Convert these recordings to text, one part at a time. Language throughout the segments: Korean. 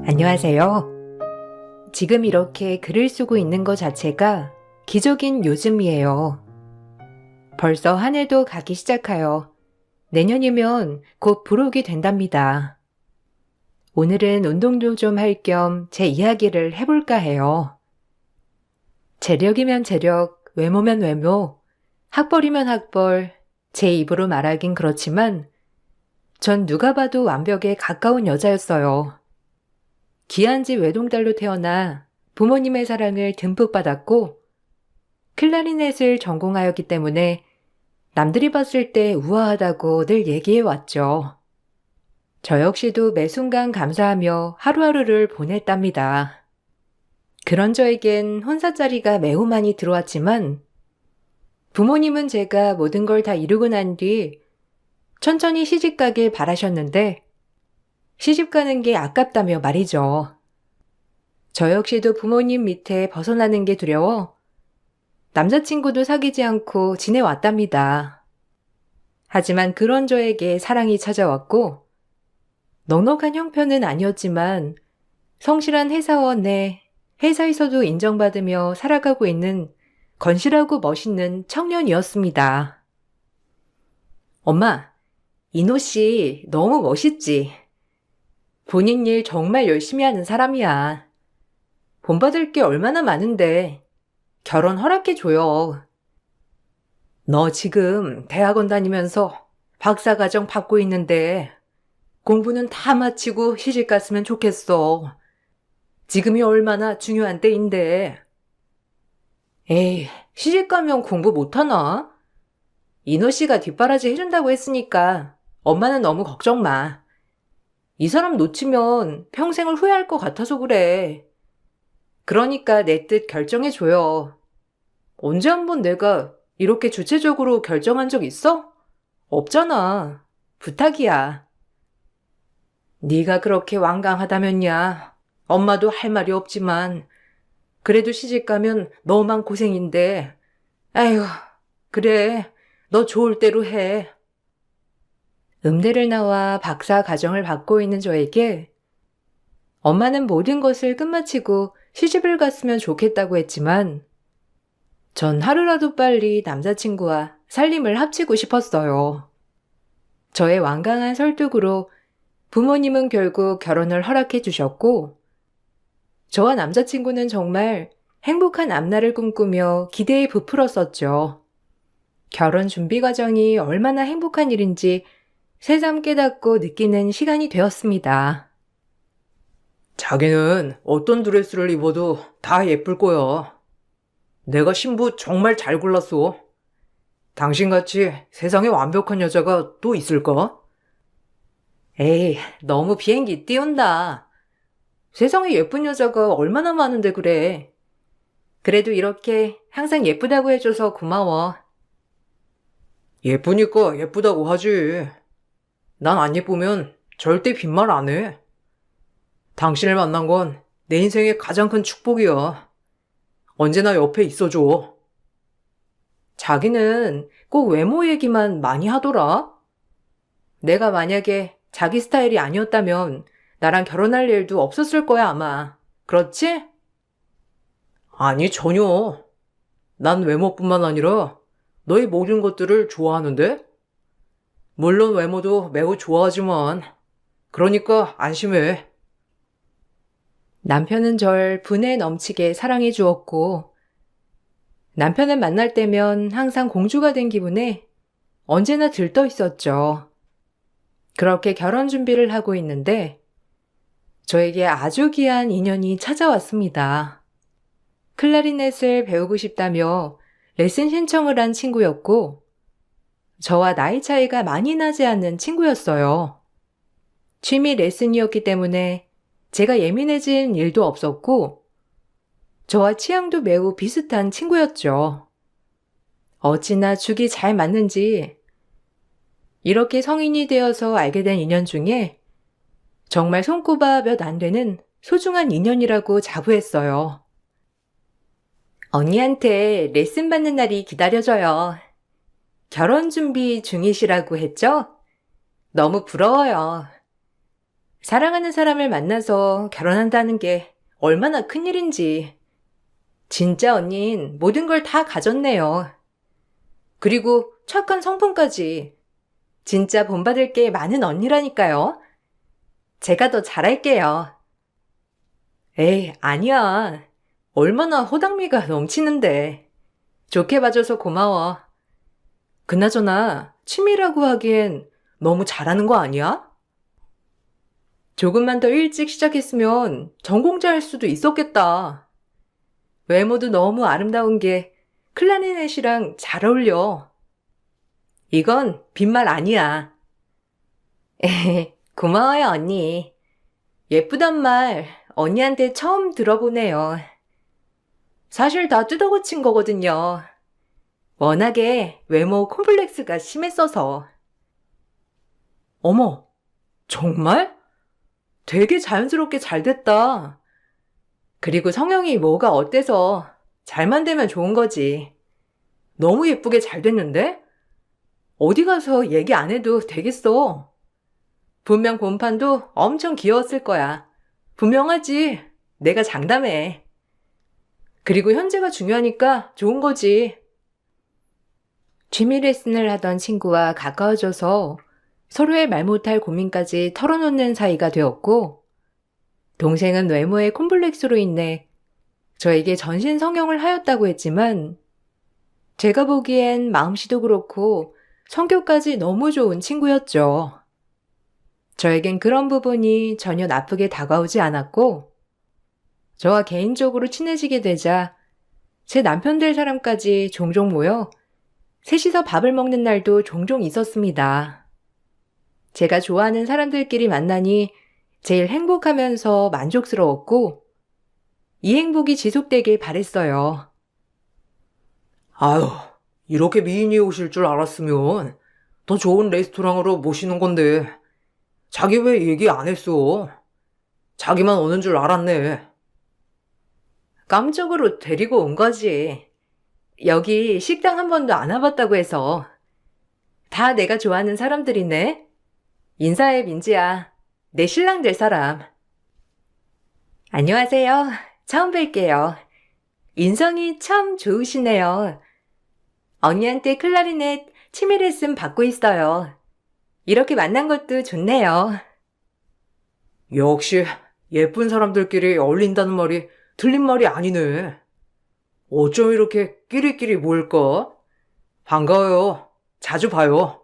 안녕하세요. 지금 이렇게 글을 쓰고 있는 것 자체가 기적인 요즘이에요. 벌써 한 해도 가기 시작하여 내년이면 곧 부록이 된답니다. 오늘은 운동도 좀 할 겸 제 이야기를 해볼까 해요. 재력이면 재력, 외모면 외모, 학벌이면 학벌, 제 입으로 말하긴 그렇지만 전 누가 봐도 완벽에 가까운 여자였어요. 귀한 집 외동딸로 태어나 부모님의 사랑을 듬뿍 받았고 클라리넷을 전공하였기 때문에 남들이 봤을 때 우아하다고 늘 얘기해왔죠. 저 역시도 매 순간 감사하며 하루하루를 보냈답니다. 그런 저에겐 혼사짜리가 매우 많이 들어왔지만 부모님은 제가 모든 걸 다 이루고 난 뒤 천천히 시집가길 바라셨는데 시집가는 게 아깝다며 말이죠. 저 역시도 부모님 밑에 벗어나는 게 두려워 남자친구도 사귀지 않고 지내왔답니다. 하지만 그런 저에게 사랑이 찾아왔고 넉넉한 형편은 아니었지만 성실한 회사원 내 회사에서도 인정받으며 살아가고 있는 건실하고 멋있는 청년이었습니다. 엄마, 이노 씨 너무 멋있지? 본인 일 정말 열심히 하는 사람이야. 본받을 게 얼마나 많은데 결혼 허락해줘요. 너 지금 대학원 다니면서 박사과정 받고 있는데 공부는 다 마치고 시집 갔으면 좋겠어. 지금이 얼마나 중요한 때인데. 에이, 시집 가면 공부 못하나? 이노 씨가 뒷바라지 해준다고 했으니까 엄마는 너무 걱정 마. 이 사람 놓치면 평생을 후회할 것 같아서 그래. 그러니까 내 뜻 결정해줘요. 언제 한번 내가 이렇게 주체적으로 결정한 적 있어? 없잖아. 부탁이야. 네가 그렇게 완강하다면야 엄마도 할 말이 없지만 그래도 시집가면 너만 고생인데 아휴 그래 너 좋을 대로 해. 음대를 나와 박사 과정을 받고 있는 저에게 엄마는 모든 것을 끝마치고 시집을 갔으면 좋겠다고 했지만 전 하루라도 빨리 남자친구와 살림을 합치고 싶었어요. 저의 완강한 설득으로 부모님은 결국 결혼을 허락해 주셨고 저와 남자친구는 정말 행복한 앞날을 꿈꾸며 기대에 부풀었었죠. 결혼 준비 과정이 얼마나 행복한 일인지 새삼 깨닫고 느끼는 시간이 되었습니다. 자기는 어떤 드레스를 입어도 다 예쁠 거야. 내가 신부 정말 잘 골랐어. 당신같이 세상에 완벽한 여자가 또 있을까? 에이, 너무 비행기 띄운다. 세상에 예쁜 여자가 얼마나 많은데 그래. 그래도 이렇게 항상 예쁘다고 해줘서 고마워. 예쁘니까 예쁘다고 하지. 난 안 예쁘면 절대 빈말 안 해. 당신을 만난 건 내 인생의 가장 큰 축복이야. 언제나 옆에 있어줘. 자기는 꼭 외모 얘기만 많이 하더라. 내가 만약에 자기 스타일이 아니었다면 나랑 결혼할 일도 없었을 거야 아마. 그렇지? 아니 전혀. 난 외모뿐만 아니라 너의 모든 것들을 좋아하는데? 물론 외모도 매우 좋아하지만 그러니까 안심해. 남편은 절 분에 넘치게 사랑해 주었고 남편을 만날 때면 항상 공주가 된 기분에 언제나 들떠 있었죠. 그렇게 결혼 준비를 하고 있는데 저에게 아주 귀한 인연이 찾아왔습니다. 클라리넷을 배우고 싶다며 레슨 신청을 한 친구였고 저와 나이 차이가 많이 나지 않는 친구였어요. 취미 레슨이었기 때문에 제가 예민해진 일도 없었고 저와 취향도 매우 비슷한 친구였죠. 어찌나 죽이 잘 맞는지 이렇게 성인이 되어서 알게 된 인연 중에 정말 손꼽아 몇 안 되는 소중한 인연이라고 자부했어요. 언니한테 레슨 받는 날이 기다려져요. 결혼 준비 중이시라고 했죠? 너무 부러워요. 사랑하는 사람을 만나서 결혼한다는 게 얼마나 큰일인지. 진짜 언닌 모든 걸 다 가졌네요. 그리고 착한 성품까지. 진짜 본받을 게 많은 언니라니까요. 제가 더 잘할게요. 에이, 아니야. 얼마나 호당미가 넘치는데. 좋게 봐줘서 고마워. 그나저나 취미라고 하기엔 너무 잘하는 거 아니야? 조금만 더 일찍 시작했으면 전공자 할 수도 있었겠다. 외모도 너무 아름다운 게 클라리넷이랑 잘 어울려. 이건 빈말 아니야. 에헤, 고마워요, 언니. 예쁘단 말 언니한테 처음 들어보네요. 사실 다 뜯어고친 거거든요. 워낙에 외모 콤플렉스가 심했어서. 어머, 정말? 되게 자연스럽게 잘 됐다. 그리고 성형이 뭐가 어때서 잘만 되면 좋은 거지. 너무 예쁘게 잘 됐는데? 어디 가서 얘기 안 해도 되겠어. 분명 본판도 엄청 귀여웠을 거야. 분명하지. 내가 장담해. 그리고 현재가 중요하니까 좋은 거지. 취미 레슨을 하던 친구와 가까워져서 서로의 말 못할 고민까지 털어놓는 사이가 되었고, 동생은 외모의 콤플렉스로 인해 저에게 전신 성형을 하였다고 했지만, 제가 보기엔 마음씨도 그렇고 성격까지 너무 좋은 친구였죠. 저에겐 그런 부분이 전혀 나쁘게 다가오지 않았고, 저와 개인적으로 친해지게 되자 제 남편 될 사람까지 종종 모여 셋이서 밥을 먹는 날도 종종 있었습니다. 제가 좋아하는 사람들끼리 만나니 제일 행복하면서 만족스러웠고, 이 행복이 지속되길 바랬어요. 아유, 이렇게 미인이 오실 줄 알았으면 더 좋은 레스토랑으로 모시는 건데, 자기 왜 얘기 안 했어? 자기만 오는 줄 알았네. 깜짝으로 데리고 온 거지. 여기 식당 한 번도 안 와봤다고 해서. 다 내가 좋아하는 사람들이네. 인사해, 민지야. 내 신랑 될 사람. 안녕하세요. 처음 뵐게요. 인성이 참 좋으시네요. 언니한테 클라리넷 취미 레슨 받고 있어요. 이렇게 만난 것도 좋네요. 역시 예쁜 사람들끼리 어울린다는 말이 틀린 말이 아니네. 어쩜 이렇게 끼리끼리 모일까? 반가워요. 자주 봐요.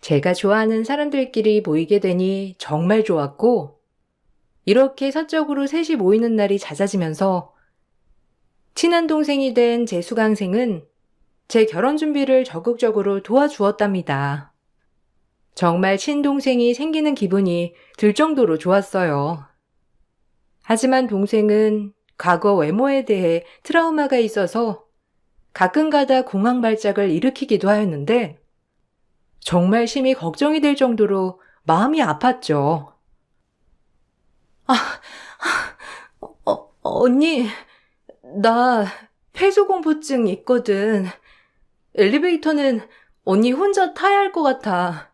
제가 좋아하는 사람들끼리 모이게 되니 정말 좋았고, 이렇게 사적으로 셋이 모이는 날이 잦아지면서 친한 동생이 된 제 수강생은 제 결혼 준비를 적극적으로 도와주었답니다. 정말 친동생이 생기는 기분이 들 정도로 좋았어요. 하지만 동생은 과거 외모에 대해 트라우마가 있어서 가끔가다 공황 발작을 일으키기도 하였는데, 정말 심히 걱정이 될 정도로 마음이 아팠죠. 언니, 나 폐소공포증 있거든. 엘리베이터는 언니 혼자 타야 할 것 같아.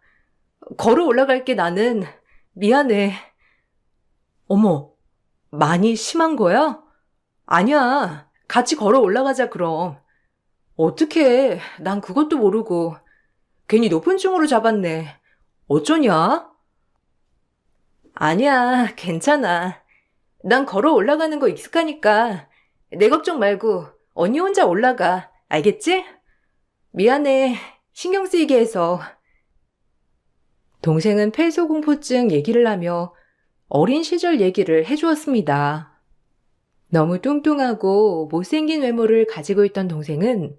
걸어 올라갈게 나는. 미안해. 어머, 많이 심한 거야? 아니야. 같이 걸어 올라가자 그럼. 어떡해. 난 그것도 모르고. 괜히 높은 중으로 잡았네. 어쩌냐? 아니야, 괜찮아. 난 걸어 올라가는 거 익숙하니까 내 걱정 말고 언니 혼자 올라가. 알겠지? 미안해. 신경 쓰이게 해서. 동생은 폐소공포증 얘기를 하며 어린 시절 얘기를 해주었습니다. 너무 뚱뚱하고 못생긴 외모를 가지고 있던 동생은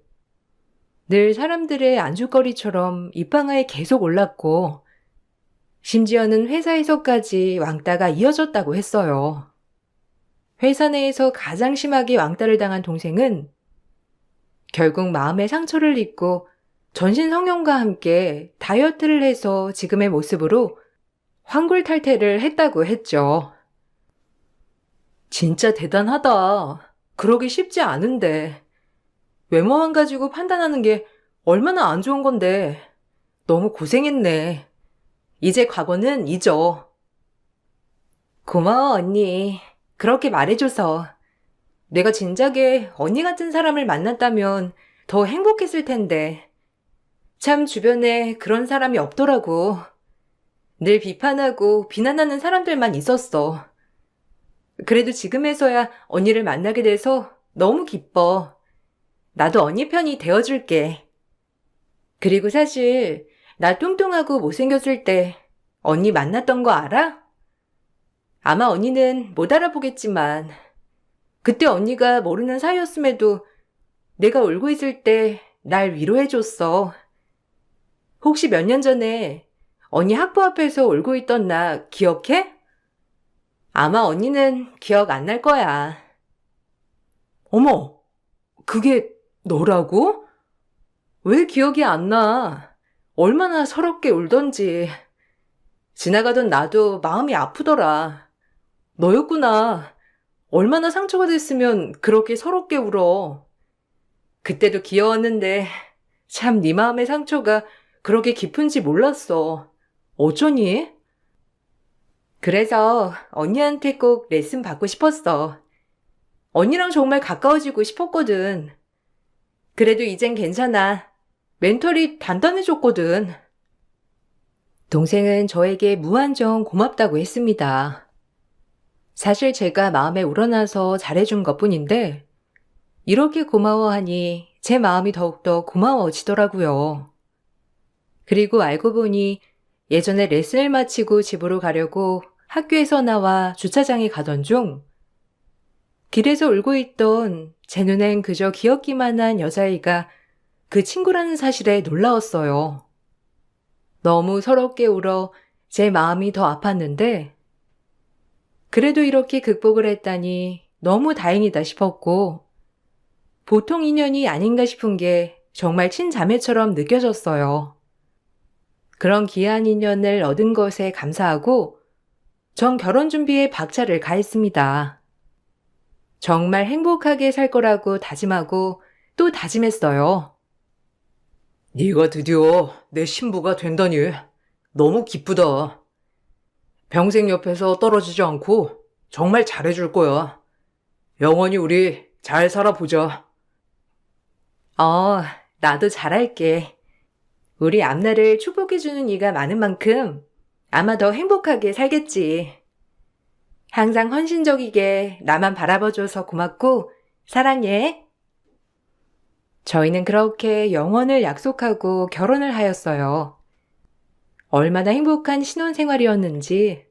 늘 사람들의 안주거리처럼 입방아에 계속 올랐고, 심지어는 회사에서까지 왕따가 이어졌다고 했어요. 회사 내에서 가장 심하게 왕따를 당한 동생은 결국 마음의 상처를 입고 전신 성형과 함께 다이어트를 해서 지금의 모습으로 환골탈태를 했다고 했죠. 진짜 대단하다. 그러기 쉽지 않은데. 외모만 가지고 판단하는 게 얼마나 안 좋은 건데. 너무 고생했네. 이제 과거는 잊어. 고마워, 언니. 그렇게 말해줘서. 내가 진작에 언니 같은 사람을 만났다면 더 행복했을 텐데. 참 주변에 그런 사람이 없더라고. 늘 비판하고 비난하는 사람들만 있었어. 그래도 지금에서야 언니를 만나게 돼서 너무 기뻐. 나도 언니 편이 되어줄게. 그리고 사실 나 뚱뚱하고 못생겼을 때 언니 만났던 거 알아? 아마 언니는 못 알아보겠지만 그때 언니가 모르는 사이였음에도 내가 울고 있을 때 날 위로해줬어. 혹시 몇 년 전에 언니 학부 앞에서 울고 있던 나 기억해? 아마 언니는 기억 안 날 거야. 어머, 그게 너라고? 왜 기억이 안 나? 얼마나 서럽게 울던지. 지나가던 나도 마음이 아프더라. 너였구나. 얼마나 상처가 됐으면 그렇게 서럽게 울어. 그때도 귀여웠는데 참 네 마음의 상처가 그렇게 깊은지 몰랐어. 어쩌니? 그래서 언니한테 꼭 레슨 받고 싶었어. 언니랑 정말 가까워지고 싶었거든. 그래도 이젠 괜찮아. 멘털이 단단해졌거든. 동생은 저에게 무한정 고맙다고 했습니다. 사실 제가 마음에 우러나서 잘해준 것뿐인데 이렇게 고마워하니 제 마음이 더욱더 고마워지더라고요. 그리고 알고 보니 예전에 레슨을 마치고 집으로 가려고 학교에서 나와 주차장에 가던 중 길에서 울고 있던 제 눈엔 그저 귀엽기만 한 여자아이가 그 친구라는 사실에 놀라웠어요. 너무 서럽게 울어 제 마음이 더 아팠는데 그래도 이렇게 극복을 했다니 너무 다행이다 싶었고 보통 인연이 아닌가 싶은 게 정말 친자매처럼 느껴졌어요. 그런 귀한 인연을 얻은 것에 감사하고 전 결혼 준비에 박차를 가했습니다. 정말 행복하게 살 거라고 다짐하고 또 다짐했어요. 네가 드디어 내 신부가 된다니 너무 기쁘다. 평생 옆에서 떨어지지 않고 정말 잘해줄 거야. 영원히 우리 잘 살아보자. 어, 나도 잘할게. 우리 앞날을 축복해주는 이가 많은 만큼 아마 더 행복하게 살겠지. 항상 헌신적이게 나만 바라봐줘서 고맙고 사랑해. 저희는 그렇게 영원을 약속하고 결혼을 하였어요. 얼마나 행복한 신혼생활이었는지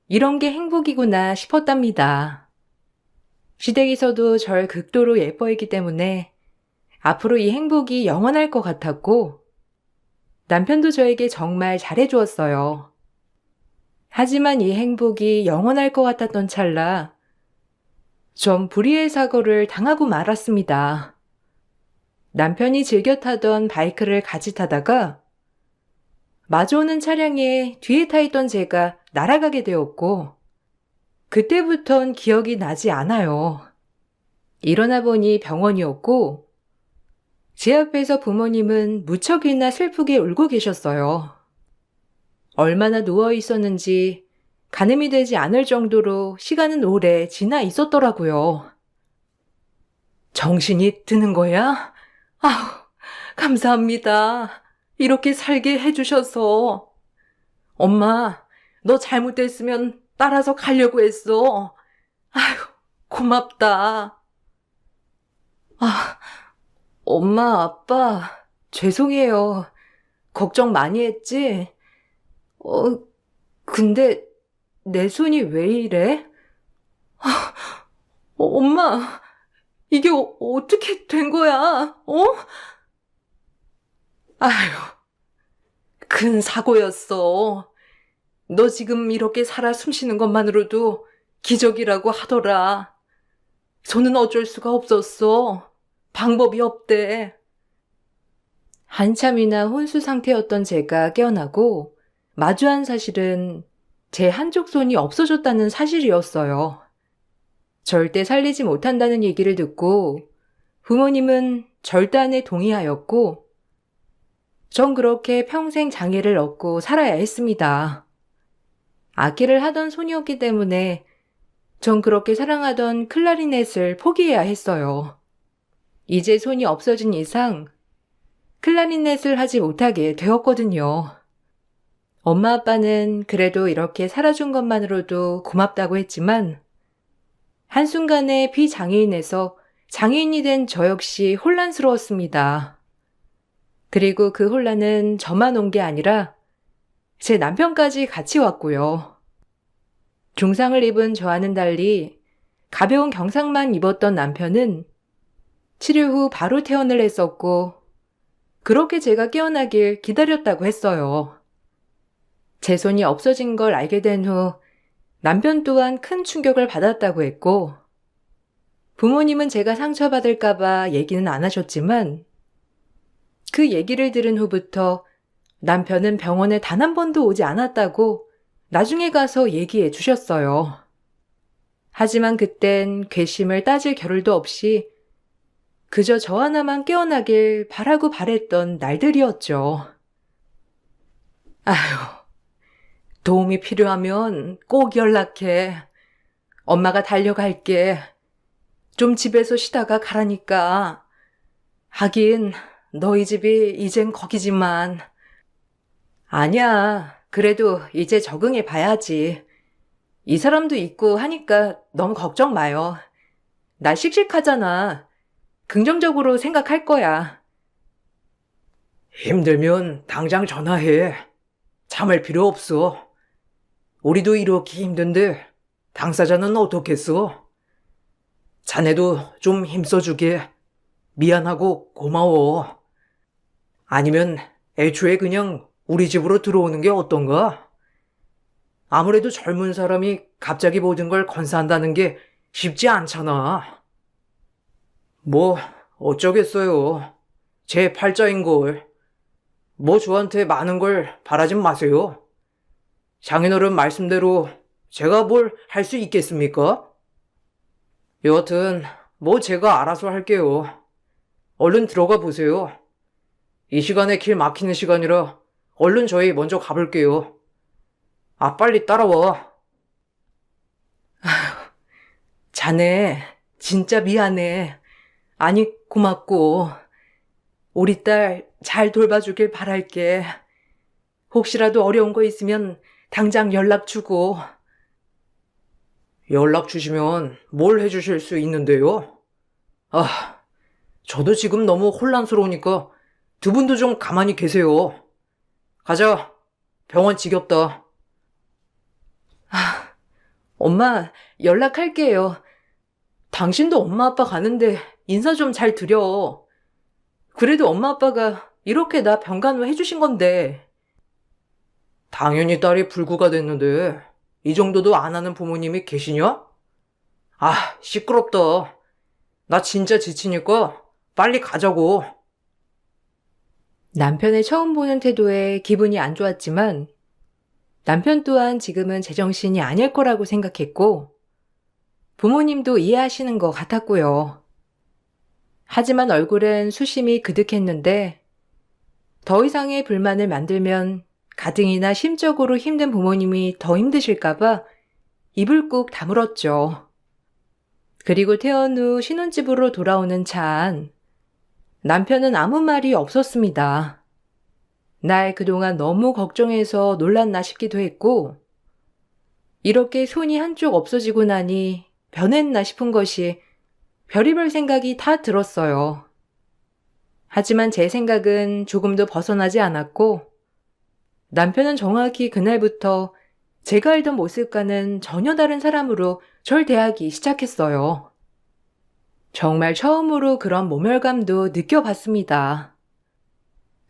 이런 게 행복이구나 싶었답니다. 시댁에서도 절 극도로 예뻐했기 때문에 앞으로 이 행복이 영원할 것 같았고 남편도 저에게 정말 잘해주었어요. 하지만 이 행복이 영원할 것 같았던 찰나 전 불의의 사고를 당하고 말았습니다. 남편이 즐겨 타던 바이크를 같이 타다가 마주오는 차량에 뒤에 타 있던 제가 날아가게 되었고 그때부턴 기억이 나지 않아요. 일어나 보니 병원이었고 제 앞에서 부모님은 무척이나 슬프게 울고 계셨어요. 얼마나 누워 있었는지 가늠이 되지 않을 정도로 시간은 오래 지나 있었더라고요. 정신이 드는 거야? 아우, 감사합니다. 이렇게 살게 해주셔서. 엄마, 너 잘못됐으면 따라서 가려고 했어. 아휴, 고맙다. 엄마, 아빠, 죄송해요. 걱정 많이 했지? 근데 내 손이 왜 이래? 엄마, 이게 어떻게 된 거야? 어? 아휴, 큰 사고였어. 너 지금 이렇게 살아 숨쉬는 것만으로도 기적이라고 하더라. 손은 어쩔 수가 없었어. 방법이 없대. 한참이나 혼수 상태였던 제가 깨어나고 마주한 사실은 제 한쪽 손이 없어졌다는 사실이었어요. 절대 살리지 못한다는 얘기를 듣고 부모님은 절단에 동의하였고 전 그렇게 평생 장애를 얻고 살아야 했습니다. 악기를 하던 손이었기 때문에 전 그렇게 사랑하던 클라리넷을 포기해야 했어요. 이제 손이 없어진 이상 클라리넷을 하지 못하게 되었거든요. 엄마 아빠는 그래도 이렇게 살아준 것만으로도 고맙다고 했지만 한순간에 비장애인에서 장애인이 된 저 역시 혼란스러웠습니다. 그리고 그 혼란은 저만 온 게 아니라 제 남편까지 같이 왔고요. 중상을 입은 저와는 달리 가벼운 경상만 입었던 남편은 치료 후 바로 퇴원을 했었고 그렇게 제가 깨어나길 기다렸다고 했어요. 제 손이 없어진 걸 알게 된 후 남편 또한 큰 충격을 받았다고 했고 부모님은 제가 상처받을까봐 얘기는 안 하셨지만 그 얘기를 들은 후부터 남편은 병원에 단 한 번도 오지 않았다고 나중에 가서 얘기해 주셨어요. 하지만 그땐 괘씸을 따질 겨를도 없이 그저 저 하나만 깨어나길 바라고 바랬던 날들이었죠. 아휴, 도움이 필요하면 꼭 연락해. 엄마가 달려갈게. 좀 집에서 쉬다가 가라니까. 하긴 너희 집이 이젠 거기지만. 아니야. 그래도 이제 적응해 봐야지. 이 사람도 있고 하니까 너무 걱정 마요. 나 씩씩하잖아. 긍정적으로 생각할 거야. 힘들면 당장 전화해. 참을 필요 없어. 우리도 이렇게 힘든데 당사자는 어떻겠어? 자네도 좀 힘써주게. 미안하고 고마워. 아니면 애초에 그냥 우리 집으로 들어오는 게 어떤가? 아무래도 젊은 사람이 갑자기 모든 걸 건사한다는 게 쉽지 않잖아. 뭐 어쩌겠어요. 제 팔자인걸. 뭐 저한테 많은 걸 바라진 마세요. 장인어른 말씀대로 제가 뭘 할 수 있겠습니까? 여하튼 뭐 제가 알아서 할게요. 얼른 들어가 보세요. 이 시간에 길 막히는 시간이라 얼른 저희 먼저 가볼게요. 아, 빨리 따라와. 자네, 진짜 미안해. 아니, 고맙고. 우리 딸 잘 돌봐주길 바랄게. 혹시라도 어려운 거 있으면 당장 연락 주고. 연락 주시면 뭘 해주실 수 있는데요? 아, 저도 지금 너무 혼란스러우니까 두 분도 좀 가만히 계세요. 가자. 병원 지겹다. 엄마, 연락할게요. 당신도 엄마 아빠 가는데 인사 좀 잘 드려. 그래도 엄마 아빠가 이렇게 나 병간호 해주신 건데. 당연히 딸이 불구가 됐는데 이 정도도 안 하는 부모님이 계시냐? 아, 시끄럽다. 나 진짜 지치니까 빨리 가자고. 남편의 처음 보는 태도에 기분이 안 좋았지만 남편 또한 지금은 제정신이 아닐 거라고 생각했고 부모님도 이해하시는 것 같았고요. 하지만 얼굴엔 수심이 그득했는데 더 이상의 불만을 만들면 가등이나 심적으로 힘든 부모님이 더 힘드실까봐 입을 꾹 다물었죠. 그리고 퇴원 후 신혼집으로 돌아오는 차 안 남편은 아무 말이 없었습니다. 날 그동안 너무 걱정해서 놀랐나 싶기도 했고 이렇게 손이 한쪽 없어지고 나니 변했나 싶은 것이 별의별 생각이 다 들었어요. 하지만 제 생각은 조금도 벗어나지 않았고 남편은 정확히 그날부터 제가 알던 모습과는 전혀 다른 사람으로 절 대하기 시작했어요. 정말 처음으로 그런 모멸감도 느껴봤습니다.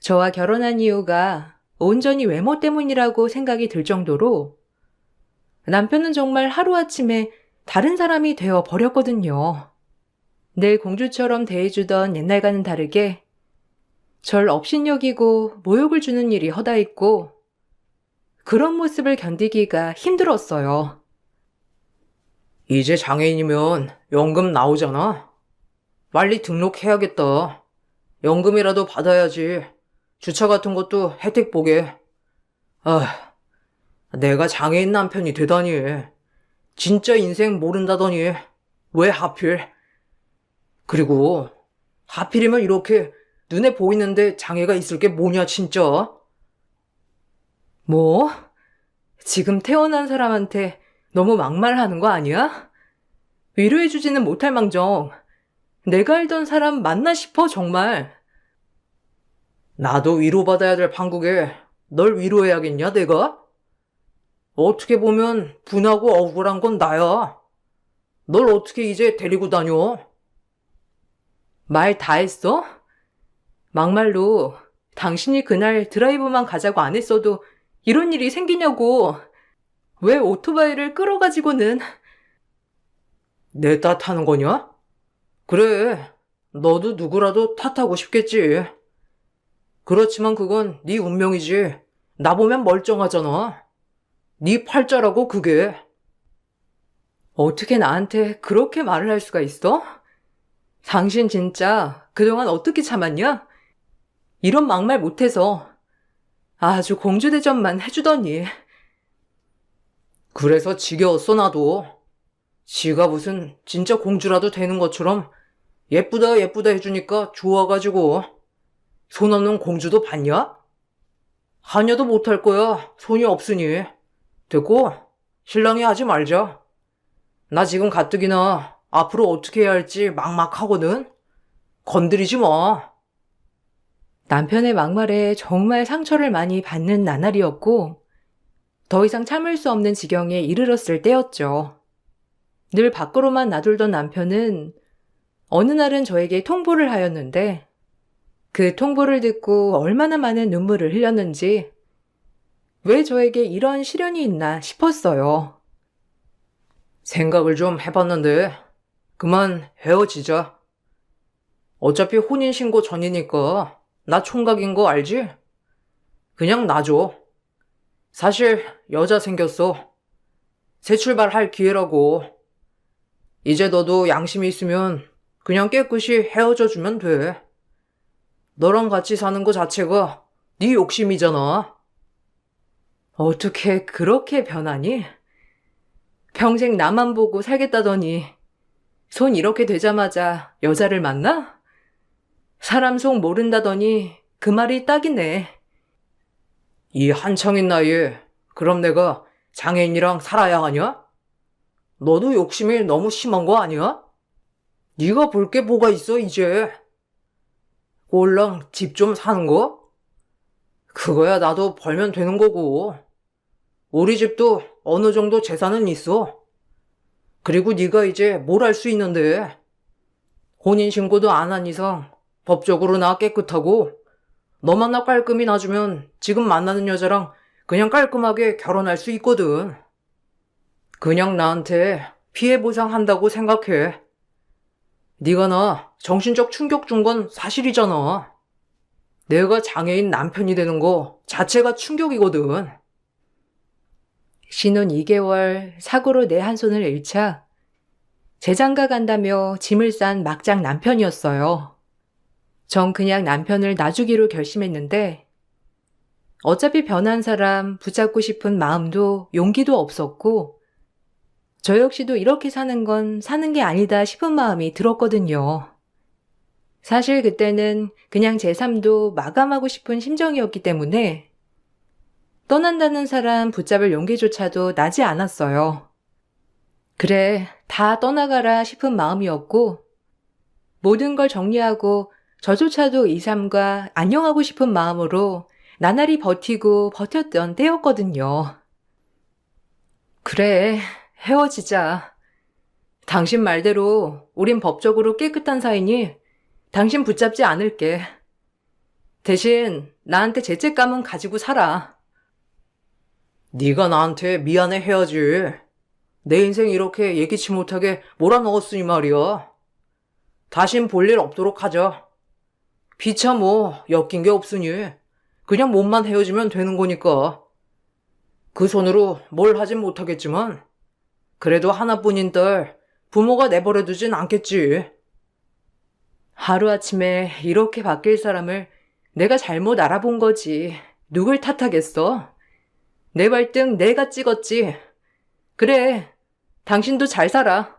저와 결혼한 이유가 온전히 외모 때문이라고 생각이 들 정도로 남편은 정말 하루아침에 다른 사람이 되어 버렸거든요. 늘 공주처럼 대해주던 옛날과는 다르게 절 업신여기고 모욕을 주는 일이 허다했고 그런 모습을 견디기가 힘들었어요. 이제 장애인이면 연금 나오잖아. 빨리 등록해야겠다. 연금이라도 받아야지. 주차 같은 것도 혜택 보게. 아, 내가 장애인 남편이 되다니. 진짜 인생 모른다더니 왜 하필? 그리고 하필이면 이렇게 눈에 보이는데 장애가 있을 게 뭐냐 진짜? 뭐? 지금 태어난 사람한테 너무 막말하는 거 아니야? 위로해주지는 못할 망정. 내가 알던 사람 맞나 싶어, 정말. 나도 위로받아야 될 판국에 널 위로해야겠냐 내가? 어떻게 보면 분하고 억울한 건 나야. 널 어떻게 이제 데리고 다녀? 말 다 했어? 막말로 당신이 그날 드라이브만 가자고 안 했어도 이런 일이 생기냐고. 왜 오토바이를 끌어가지고는. 내 탓하는 거냐? 그래, 너도 누구라도 탓하고 싶겠지. 그렇지만 그건 네 운명이지. 나 보면 멀쩡하잖아. 네 팔자라고 그게. 어떻게 나한테 그렇게 말을 할 수가 있어? 당신 진짜 그동안 어떻게 참았냐? 이런 막말 못해서 아주 공주대접만 해주더니. 그래서 지겨웠어 나도. 지가 무슨 진짜 공주라도 되는 것처럼 예쁘다 예쁘다 해주니까 좋아가지고. 손 없는 공주도 봤냐? 하녀도 못할 거야. 손이 없으니. 됐고, 신랑이 하지 말자. 나 지금 가뜩이나 앞으로 어떻게 해야 할지 막막하거든. 건드리지 마. 남편의 막말에 정말 상처를 많이 받는 나날이었고 더 이상 참을 수 없는 지경에 이르렀을 때였죠. 늘 밖으로만 놔둘던 남편은 어느 날은 저에게 통보를 하였는데 그 통보를 듣고 얼마나 많은 눈물을 흘렸는지 왜 저에게 이런 시련이 있나 싶었어요. 생각을 좀 해봤는데 그만 헤어지자. 어차피 혼인신고 전이니까 나 총각인 거 알지? 그냥 놔줘. 사실 여자 생겼어. 새 출발할 기회라고. 이제 너도 양심이 있으면 그냥 깨끗이 헤어져 주면 돼. 너랑 같이 사는 거 자체가 네 욕심이잖아. 어떻게 그렇게 변하니? 평생 나만 보고 살겠다더니 손 이렇게 되자마자 여자를 만나? 사람 속 모른다더니 그 말이 딱이네. 이 한창인 나이에 그럼 내가 장애인이랑 살아야 하냐? 너도 욕심이 너무 심한 거 아니야? 네가 볼 게 뭐가 있어 이제? 꼴랑 집 좀 사는 거? 그거야 나도 벌면 되는 거고. 우리 집도 어느 정도 재산은 있어. 그리고 네가 이제 뭘 할 수 있는데. 혼인신고도 안 한 이상 법적으로 나 깨끗하고 너만 나 깔끔히 놔주면 지금 만나는 여자랑 그냥 깔끔하게 결혼할 수 있거든. 그냥 나한테 피해 보상한다고 생각해. 네가 나 정신적 충격 준 건 사실이잖아. 내가 장애인 남편이 되는 거 자체가 충격이거든. 신혼 2개월 사고로 내 한 손을 잃자 재장가 간다며 짐을 싼 막장 남편이었어요. 전 그냥 남편을 놔주기로 결심했는데 어차피 변한 사람 붙잡고 싶은 마음도 용기도 없었고 저 역시도 이렇게 사는 건 사는 게 아니다 싶은 마음이 들었거든요. 사실 그때는 그냥 제 삶도 마감하고 싶은 심정이었기 때문에 떠난다는 사람 붙잡을 용기조차도 나지 않았어요. 그래, 다 떠나가라 싶은 마음이었고 모든 걸 정리하고 저조차도 이 삶과 안녕하고 싶은 마음으로 나날이 버티고 버텼던 때였거든요. 그래, 헤어지자. 당신 말대로 우린 법적으로 깨끗한 사이니 당신 붙잡지 않을게. 대신 나한테 죄책감은 가지고 살아. 네가 나한테 미안해 해야지. 내 인생 이렇게 예기치 못하게 몰아넣었으니 말이야. 다신 볼 일 없도록 하자. 피차 뭐 엮인 게 없으니 그냥 몸만 헤어지면 되는 거니까. 그 손으로 뭘 하진 못하겠지만 그래도 하나뿐인 딸 부모가 내버려두진 않겠지. 하루아침에 이렇게 바뀔 사람을 내가 잘못 알아본 거지. 누굴 탓하겠어? 내 발등 내가 찍었지. 그래, 당신도 잘 살아.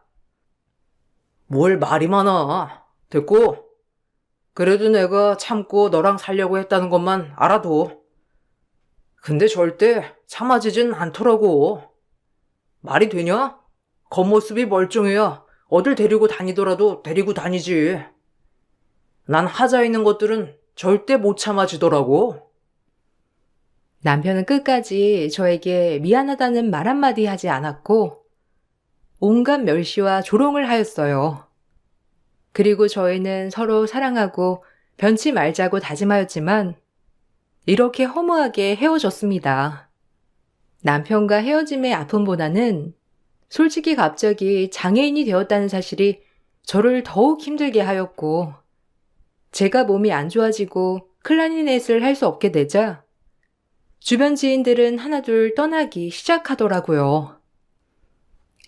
뭘 말이 많아. 됐고. 그래도 내가 참고 너랑 살려고 했다는 것만 알아도. 근데 절대 참아지진 않더라고. 말이 되냐? 겉모습이 멀쩡해야 어딜 데리고 다니더라도 데리고 다니지. 난 하자 있는 것들은 절대 못 참아지더라고. 남편은 끝까지 저에게 미안하다는 말 한마디 하지 않았고 온갖 멸시와 조롱을 하였어요. 그리고 저희는 서로 사랑하고 변치 말자고 다짐하였지만 이렇게 허무하게 헤어졌습니다. 남편과 헤어짐의 아픔보다는 솔직히 갑자기 장애인이 되었다는 사실이 저를 더욱 힘들게 하였고 제가 몸이 안 좋아지고 클라리넷을 할 수 없게 되자 주변 지인들은 하나둘 떠나기 시작하더라고요.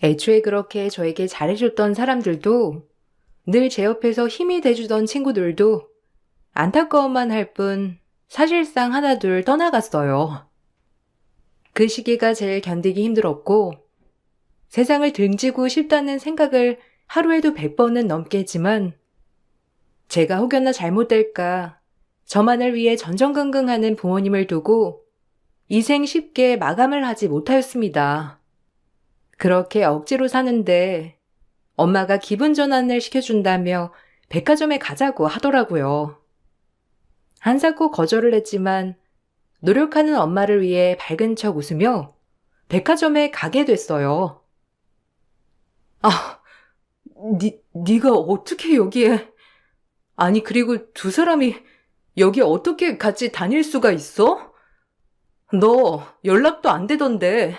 애초에 그렇게 저에게 잘해줬던 사람들도 늘 제 옆에서 힘이 돼주던 친구들도 안타까움만 할 뿐 사실상 하나둘 떠나갔어요. 그 시기가 제일 견디기 힘들었고 세상을 등지고 싶다는 생각을 하루에도 100번은 넘게 했지만 제가 혹여나 잘못될까 저만을 위해 전전긍긍하는 부모님을 두고 이생 쉽게 마감을 하지 못하였습니다. 그렇게 억지로 사는데 엄마가 기분 전환을 시켜준다며 백화점에 가자고 하더라고요. 한사코 거절을 했지만 노력하는 엄마를 위해 밝은 척 웃으며 백화점에 가게 됐어요. 네가 어떻게 여기에... 아니, 그리고 두 사람이 여기 어떻게 같이 다닐 수가 있어? 너 연락도 안 되던데.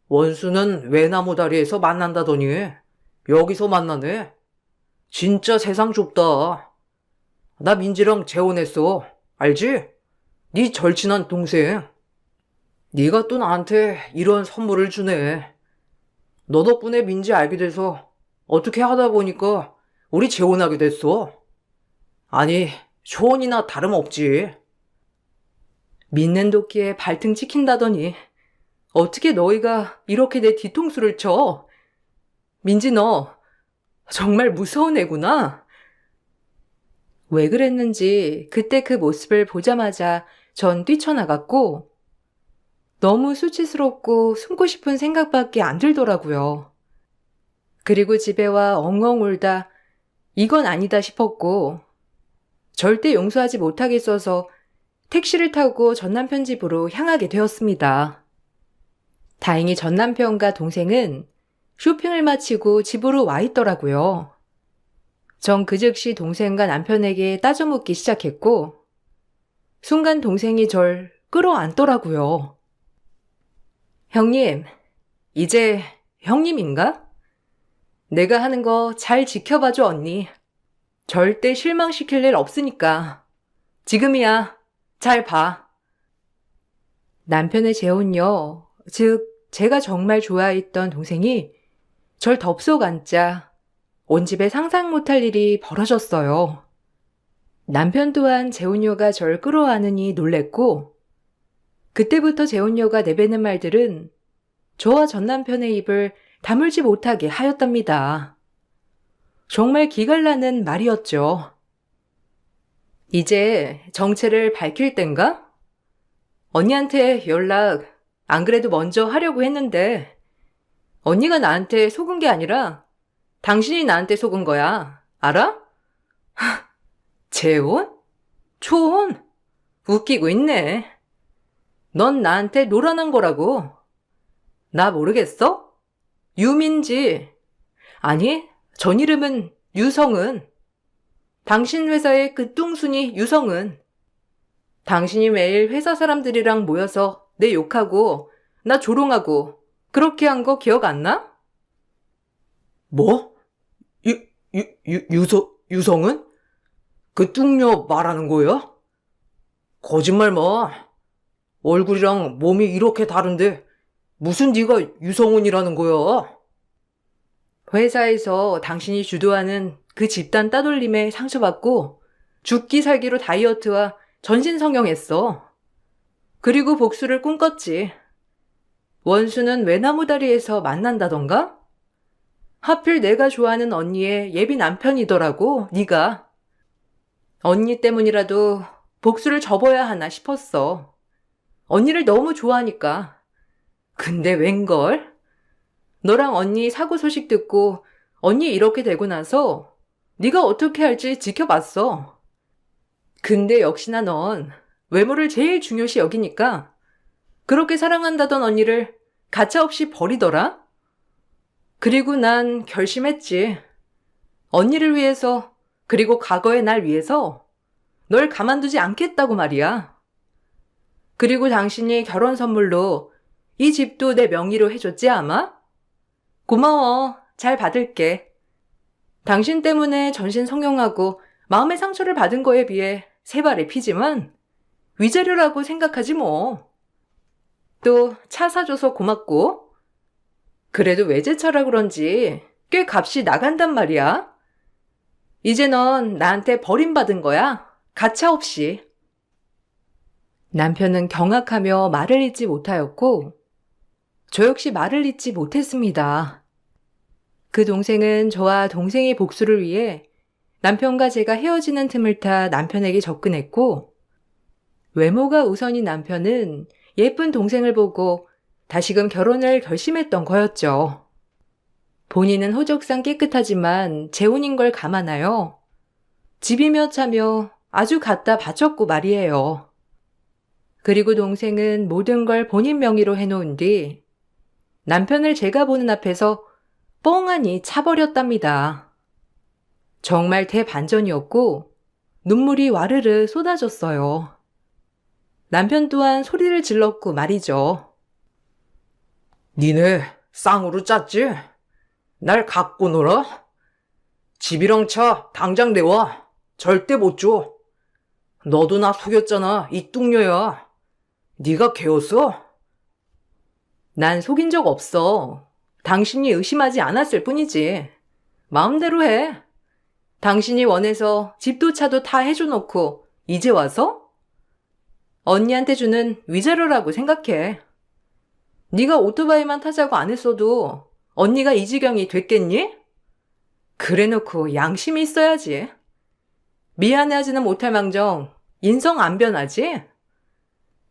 원수는 외나무 다리에서 만난다더니 여기서 만나네. 진짜 세상 좁다. 나 민지랑 재혼했어. 알지? 네 절친한 동생. 네가 또 나한테 이런 선물을 주네. 너 덕분에 민지 알게 돼서 어떻게 하다 보니까 우리 재혼하게 됐어. 아니, 초혼이나 다름없지. 믿는 도끼에 발등 찍힌다더니 어떻게 너희가 이렇게 내 뒤통수를 쳐? 민지 너 정말 무서운 애구나. 왜 그랬는지 그때 그 모습을 보자마자 전 뛰쳐나갔고 너무 수치스럽고 숨고 싶은 생각밖에 안 들더라고요. 그리고 집에 와 엉엉 울다 이건 아니다 싶었고 절대 용서하지 못하겠어서 택시를 타고 전남편 집으로 향하게 되었습니다. 다행히 전남편과 동생은 쇼핑을 마치고 집으로 와 있더라고요. 전 그 즉시 동생과 남편에게 따져묻기 시작했고 순간 동생이 절 끌어안더라고요. 형님, 이제 형님인가? 내가 하는 거 잘 지켜봐줘 언니. 절대 실망시킬 일 없으니까. 지금이야. 잘 봐. 남편의 재혼녀, 즉 제가 정말 좋아했던 동생이 절 덥석 앉자 온 집에 상상 못할 일이 벌어졌어요. 남편 또한 재혼녀가 절 끌어안으니 놀랬고 그때부터 재혼녀가 내뱉는 말들은 저와 전 남편의 입을 다물지 못하게 하였답니다. 정말 기갈나는 말이었죠. 이제 정체를 밝힐 땐가? 언니한테 연락 안 그래도 먼저 하려고 했는데 언니가 나한테 속은 게 아니라 당신이 나한테 속은 거야. 알아? 재혼? 초혼? 웃기고 있네. 넌 나한테 노란한 거라고. 나 모르겠어? 유민지. 아니, 전 이름은 유성은. 당신 회사의 그 뚱순이 유성은. 당신이 매일 회사 사람들이랑 모여서 내 욕하고 나 조롱하고 그렇게 한 거 기억 안 나? 뭐? 유성은? 그 뚱녀 말하는 거야? 거짓말 마. 얼굴이랑 몸이 이렇게 다른데 무슨 네가 유성은이라는 거야? 회사에서 당신이 주도하는 그 집단 따돌림에 상처받고 죽기 살기로 다이어트와 전신 성형했어. 그리고 복수를 꿈꿨지. 원수는 외나무다리에서 만난다던가? 하필 내가 좋아하는 언니의 예비 남편이더라고, 네가. 언니 때문이라도 복수를 접어야 하나 싶었어. 언니를 너무 좋아하니까. 근데 웬걸? 너랑 언니 사고 소식 듣고 언니 이렇게 되고 나서 네가 어떻게 할지 지켜봤어. 근데 역시나 넌 외모를 제일 중요시 여기니까 그렇게 사랑한다던 언니를 가차없이 버리더라? 그리고 난 결심했지. 언니를 위해서, 그리고 과거의 날 위해서 널 가만두지 않겠다고 말이야. 그리고 당신이 결혼 선물로 이 집도 내 명의로 해줬지 아마? 고마워. 잘 받을게. 당신 때문에 전신 성형하고 마음의 상처를 받은 거에 비해 세 발의 피지만 위자료라고 생각하지 뭐. 또 차 사줘서 고맙고. 그래도 외제차라 그런지 꽤 값이 나간단 말이야. 이제 넌 나한테 버림받은 거야. 가차없이. 남편은 경악하며 말을 잇지 못하였고 저 역시 말을 잇지 못했습니다. 그 동생은 저와 동생의 복수를 위해 남편과 제가 헤어지는 틈을 타 남편에게 접근했고 외모가 우선인 남편은 예쁜 동생을 보고 다시금 결혼을 결심했던 거였죠. 본인은 호적상 깨끗하지만 재혼인 걸 감안하여 집이며 차며 아주 갖다 바쳤고 말이에요. 그리고 동생은 모든 걸 본인 명의로 해놓은 뒤 남편을 제가 보는 앞에서 뻥하니 차버렸답니다. 정말 대반전이었고 눈물이 와르르 쏟아졌어요. 남편 또한 소리를 질렀고 말이죠. 니네 쌍으로 짰지? 날 갖고 놀아? 집이랑 차 당장 내와. 절대 못 줘. 너도 나 속였잖아, 이 뚱녀야. 네가 개였어? 난 속인 적 없어. 당신이 의심하지 않았을 뿐이지. 마음대로 해. 당신이 원해서 집도 차도 다 해줘놓고 이제 와서? 언니한테 주는 위자료라고 생각해. 네가 오토바이만 타자고 안 했어도 언니가 이 지경이 됐겠니? 그래놓고 양심이 있어야지. 미안해하지는 못할 망정 인성 안 변하지?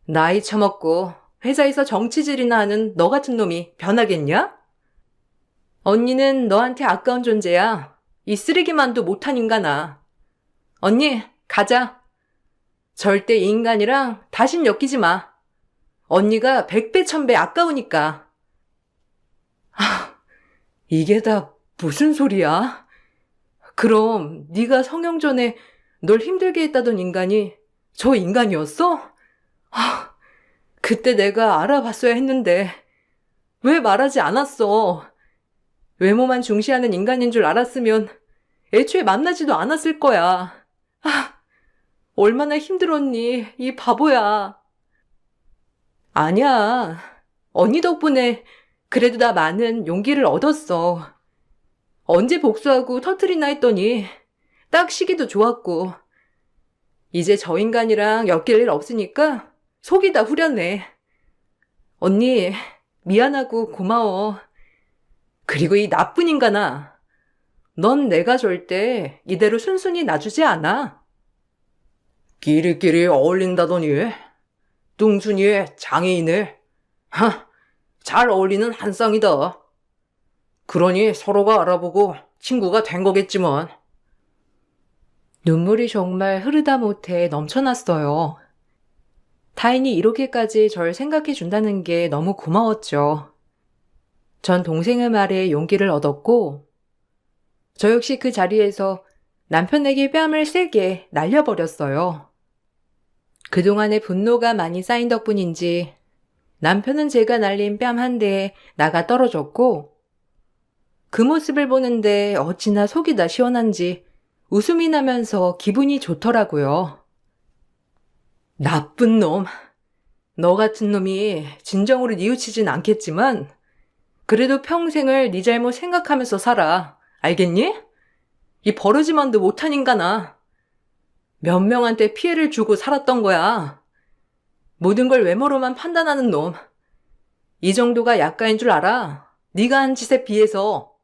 나이 처먹고 회사에서 정치질이나 하는 너 같은 놈이 변하겠냐? 언니는 너한테 아까운 존재야. 이 쓰레기만도 못한 인간아. 언니, 가자. 절대 이 인간이랑 다신 엮이지 마. 언니가 100배 1000배 아까우니까. 이게 다 무슨 소리야? 그럼 네가 성형 전에 널 힘들게 했다던 인간이 저 인간이었어? 그때 내가 알아봤어야 했는데 왜 말하지 않았어? 외모만 중시하는 인간인 줄 알았으면 애초에 만나지도 않았을 거야. 얼마나 힘들었니, 이 바보야. 아니야. 언니 덕분에 그래도 나 많은 용기를 얻었어. 언제 복수하고 터트리나 했더니 딱 시기도 좋았고. 이제 저 인간이랑 엮일 일 없으니까 속이 다 후련해. 언니, 미안하고 고마워. 그리고 이 나쁜 인간아. 넌 내가 절대 이대로 순순히 놔주지 않아. 끼리끼리 어울린다더니. 뚱순이의 장애인을. 잘 어울리는 한 쌍이다. 그러니 서로가 알아보고 친구가 된 거겠지만. 눈물이 정말 흐르다 못해 넘쳐났어요. 타인이 이렇게까지 절 생각해 준다는 게 너무 고마웠죠. 전 동생의 말에 용기를 얻었고, 저 역시 그 자리에서 남편에게 뺨을 세게 날려버렸어요. 그동안의 분노가 많이 쌓인 덕분인지 남편은 제가 날린 뺨 한 대에 나가 떨어졌고, 그 모습을 보는데 어찌나 속이 다 시원한지 웃음이 나면서 기분이 좋더라고요. 나쁜 놈. 너 같은 놈이 진정으로 뉘우치진 않겠지만 그래도 평생을 네 잘못 생각하면서 살아. 알겠니? 이 버르지만도 못한 인간아. 몇 명한테 피해를 주고 살았던 거야. 모든 걸 외모로만 판단하는 놈. 이 정도가 약가인 줄 알아? 네가 한 짓에 비해서.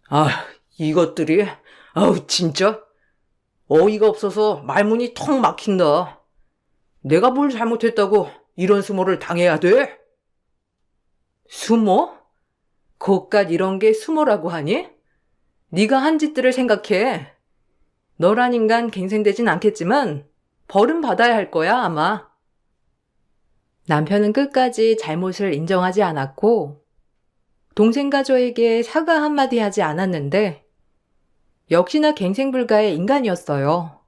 아, 이것들이, 아우, 진짜? 어이가 없어서 말문이 턱 막힌다. 내가 뭘 잘못했다고 이런 수모를 당해야 돼? 수모? 그깟 이런 게 수모라고 하니? 네가 한 짓들을 생각해. 너란 인간 갱생되진 않겠지만 벌은 받아야 할 거야, 아마. 남편은 끝까지 잘못을 인정하지 않았고 동생과 저에게 사과 한마디 하지 않았는데 역시나 갱생불가의 인간이었어요.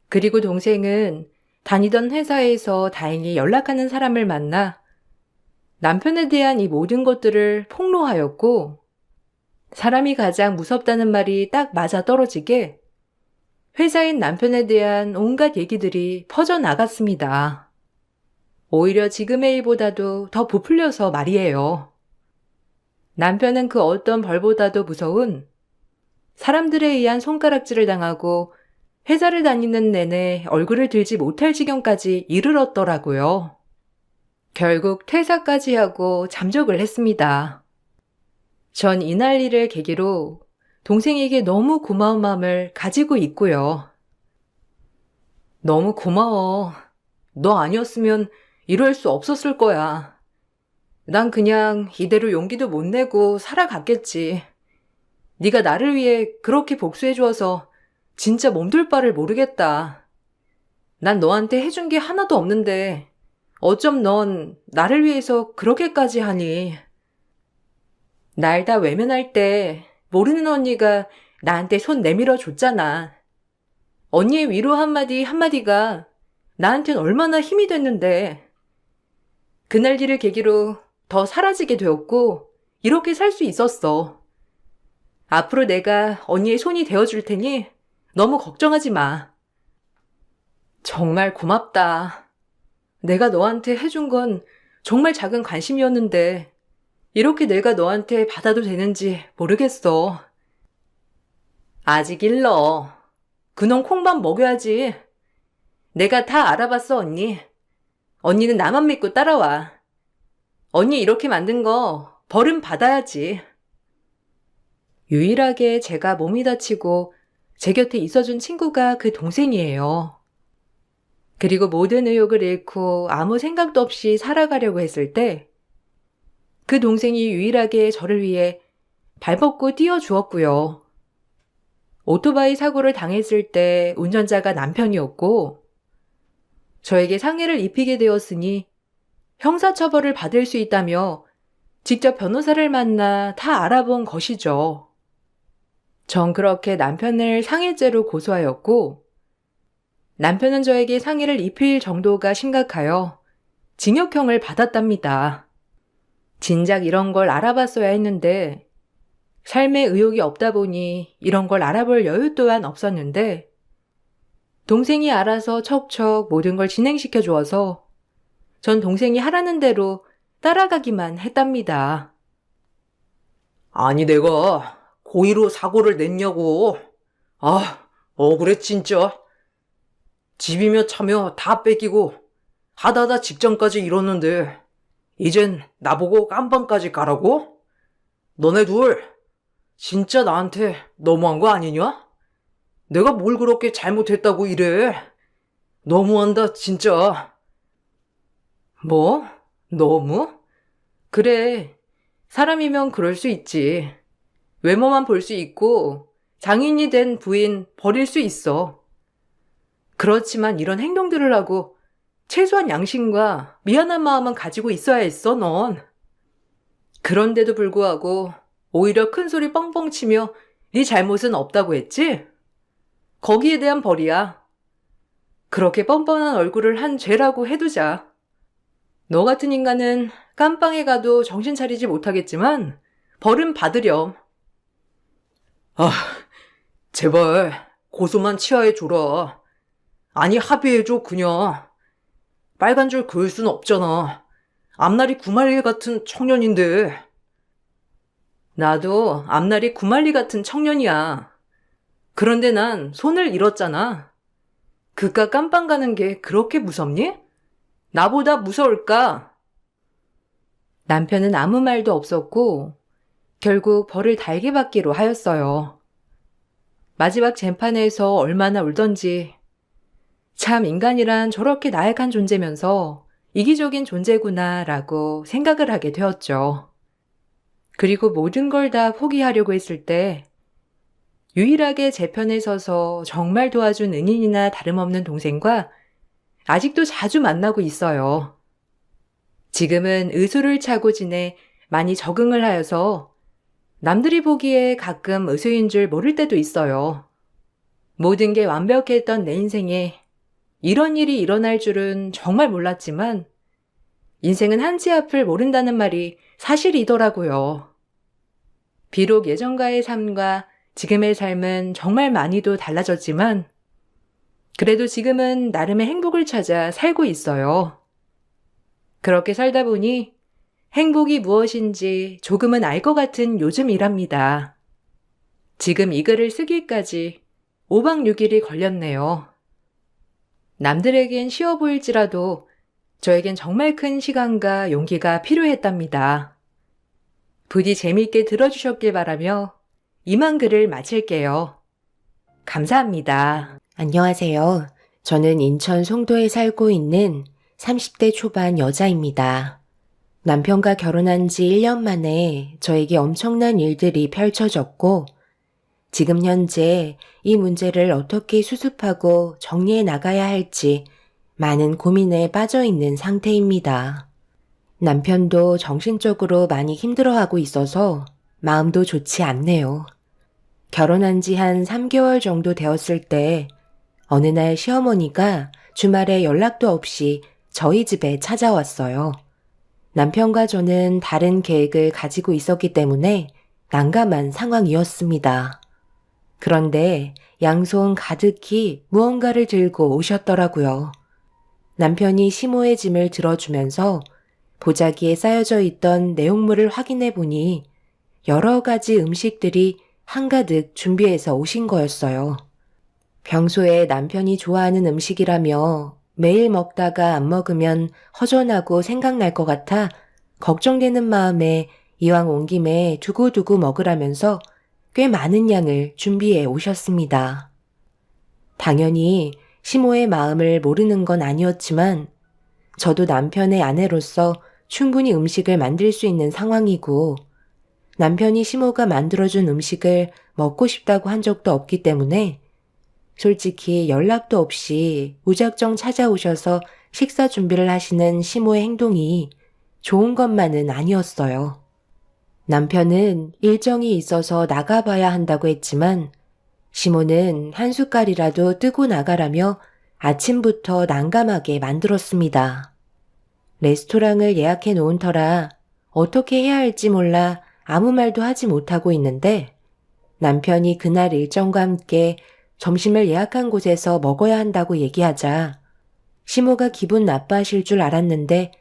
그리고 동생은 다니던 회사에서 다행히 연락하는 사람을 만나 남편에 대한 이 모든 것들을 폭로하였고 사람이 가장 무섭다는 말이 딱 맞아떨어지게 회사인 남편에 대한 온갖 얘기들이 퍼져나갔습니다. 오히려 지금의 일보다도 더 부풀려서 말이에요. 남편은 그 어떤 벌보다도 무서운 사람들에 의한 손가락질을 당하고 회사를 다니는 내내 얼굴을 들지 못할 지경까지 이르렀더라고요. 결국 퇴사까지 하고 잠적을 했습니다. 전 이 난리를 계기로 동생에게 너무 고마운 마음을 가지고 있고요. 너무 고마워. 너 아니었으면 이럴 수 없었을 거야. 난 그냥 이대로 용기도 못 내고 살아갔겠지. 네가 나를 위해 그렇게 복수해주어서 진짜 몸둘 바를 모르겠다. 난 너한테 해준 게 하나도 없는데 어쩜 넌 나를 위해서 그렇게까지 하니. 날 다 외면할 때 모르는 언니가 나한테 손 내밀어 줬잖아. 언니의 위로 한마디가 나한텐 얼마나 힘이 됐는데. 그날 일을 계기로 더 사라지게 되었고 이렇게 살 수 있었어. 앞으로 내가 언니의 손이 되어줄 테니 너무 걱정하지 마. 정말 고맙다. 내가 너한테 해준 건 정말 작은 관심이었는데 이렇게 내가 너한테 받아도 되는지 모르겠어. 아직 일러. 그놈 콩밥 먹여야지. 내가 다 알아봤어, 언니. 언니는 나만 믿고 따라와. 언니 이렇게 만든 거 벌은 받아야지. 유일하게 제가 몸이 다치고 제 곁에 있어준 친구가 그 동생이에요. 그리고 모든 의욕을 잃고 아무 생각도 없이 살아가려고 했을 때 그 동생이 유일하게 저를 위해 발벗고 뛰어주었고요. 오토바이 사고를 당했을 때 운전자가 남편이었고 저에게 상해를 입히게 되었으니 형사처벌을 받을 수 있다며 직접 변호사를 만나 다 알아본 것이죠. 전 그렇게 남편을 상해죄로 고소하였고 남편은 저에게 상해를 입힐 정도가 심각하여 징역형을 받았답니다. 진작 이런 걸 알아봤어야 했는데 삶에 의욕이 없다 보니 이런 걸 알아볼 여유 또한 없었는데 동생이 알아서 척척 모든 걸 진행시켜 주어서 전 동생이 하라는 대로 따라가기만 했답니다. 아니, 내가 고의로 사고를 냈냐고. 아, 억울해, 진짜. 집이며 차며 다 뺏기고 하다하다 직장까지 잃었는데 이젠 나보고 깜빵까지 가라고? 너네 둘 진짜 나한테 너무한 거 아니냐? 내가 뭘 그렇게 잘못했다고 이래? 너무한다, 진짜. 뭐? 너무? 그래. 사람이면 그럴 수 있지. 외모만 볼 수 있고 장인이 된 부인 버릴 수 있어. 그렇지만 이런 행동들을 하고 최소한 양심과 미안한 마음은 가지고 있어야 했어, 넌. 그런데도 불구하고 오히려 큰 소리 뻥뻥 치며 네 잘못은 없다고 했지? 거기에 대한 벌이야. 그렇게 뻔뻔한 얼굴을 한 죄라고 해두자. 너 같은 인간은 깜빵에 가도 정신 차리지 못하겠지만 벌은 받으렴. 아, 제발 고소만 취하해줘라. 아니, 합의해줘, 그냥. 빨간 줄 그을 순 없잖아. 앞날이 구말리 같은 청년인데. 나도 앞날이 구말리 같은 청년이야. 그런데 난 손을 잃었잖아. 그깟 깜빵 가는 게 그렇게 무섭니? 나보다 무서울까? 남편은 아무 말도 없었고 결국 벌을 달게 받기로 하였어요. 마지막 쟁판에서 얼마나 울던지 참 인간이란 저렇게 나약한 존재면서 이기적인 존재구나 라고 생각을 하게 되었죠. 그리고 모든 걸 다 포기하려고 했을 때 유일하게 제 편에 서서 정말 도와준 은인이나 다름없는 동생과 아직도 자주 만나고 있어요. 지금은 의수를 차고 지내 많이 적응을 하여서 남들이 보기에 가끔 의수인 줄 모를 때도 있어요. 모든 게 완벽했던 내 인생에 이런 일이 일어날 줄은 정말 몰랐지만 인생은 한치 앞을 모른다는 말이 사실이더라고요. 비록 예전과의 삶과 지금의 삶은 정말 많이도 달라졌지만 그래도 지금은 나름의 행복을 찾아 살고 있어요. 그렇게 살다 보니 행복이 무엇인지 조금은 알 것 같은 요즘이랍니다. 지금 이 글을 쓰기까지 5박 6일이 걸렸네요. 남들에겐 쉬워 보일지라도 저에겐 정말 큰 시간과 용기가 필요했답니다. 부디 재미있게 들어주셨길 바라며 이만 글을 마칠게요. 감사합니다. 안녕하세요. 저는 인천 송도에 살고 있는 30대 초반 여자입니다. 남편과 결혼한 지 1년 만에 저에게 엄청난 일들이 펼쳐졌고 지금 현재 이 문제를 어떻게 수습하고 정리해 나가야 할지 많은 고민에 빠져 있는 상태입니다. 남편도 정신적으로 많이 힘들어하고 있어서 마음도 좋지 않네요. 결혼한 지 한 3개월 정도 되었을 때 어느 날 시어머니가 주말에 연락도 없이 저희 집에 찾아왔어요. 남편과 저는 다른 계획을 가지고 있었기 때문에 난감한 상황이었습니다. 그런데 양손 가득히 무언가를 들고 오셨더라고요. 남편이 시모의 짐을 들어주면서 보자기에 쌓여져 있던 내용물을 확인해 보니 여러 가지 음식들이 한가득 준비해서 오신 거였어요. 평소에 남편이 좋아하는 음식이라며 매일 먹다가 안 먹으면 허전하고 생각날 것 같아 걱정되는 마음에 이왕 온 김에 두고두고 먹으라면서 꽤 많은 양을 준비해 오셨습니다. 당연히 시모의 마음을 모르는 건 아니었지만 저도 남편의 아내로서 충분히 음식을 만들 수 있는 상황이고 남편이 시모가 만들어준 음식을 먹고 싶다고 한 적도 없기 때문에 솔직히 연락도 없이 무작정 찾아오셔서 식사 준비를 하시는 시모의 행동이 좋은 것만은 아니었어요. 남편은 일정이 있어서 나가봐야 한다고 했지만 시모는 한 숟갈이라도 뜨고 나가라며 아침부터 난감하게 만들었습니다. 레스토랑을 예약해 놓은 터라 어떻게 해야 할지 몰라 아무 말도 하지 못하고 있는데 남편이 그날 일정과 함께 점심을 예약한 곳에서 먹어야 한다고 얘기하자 시모가 기분 나빠하실 줄 알았는데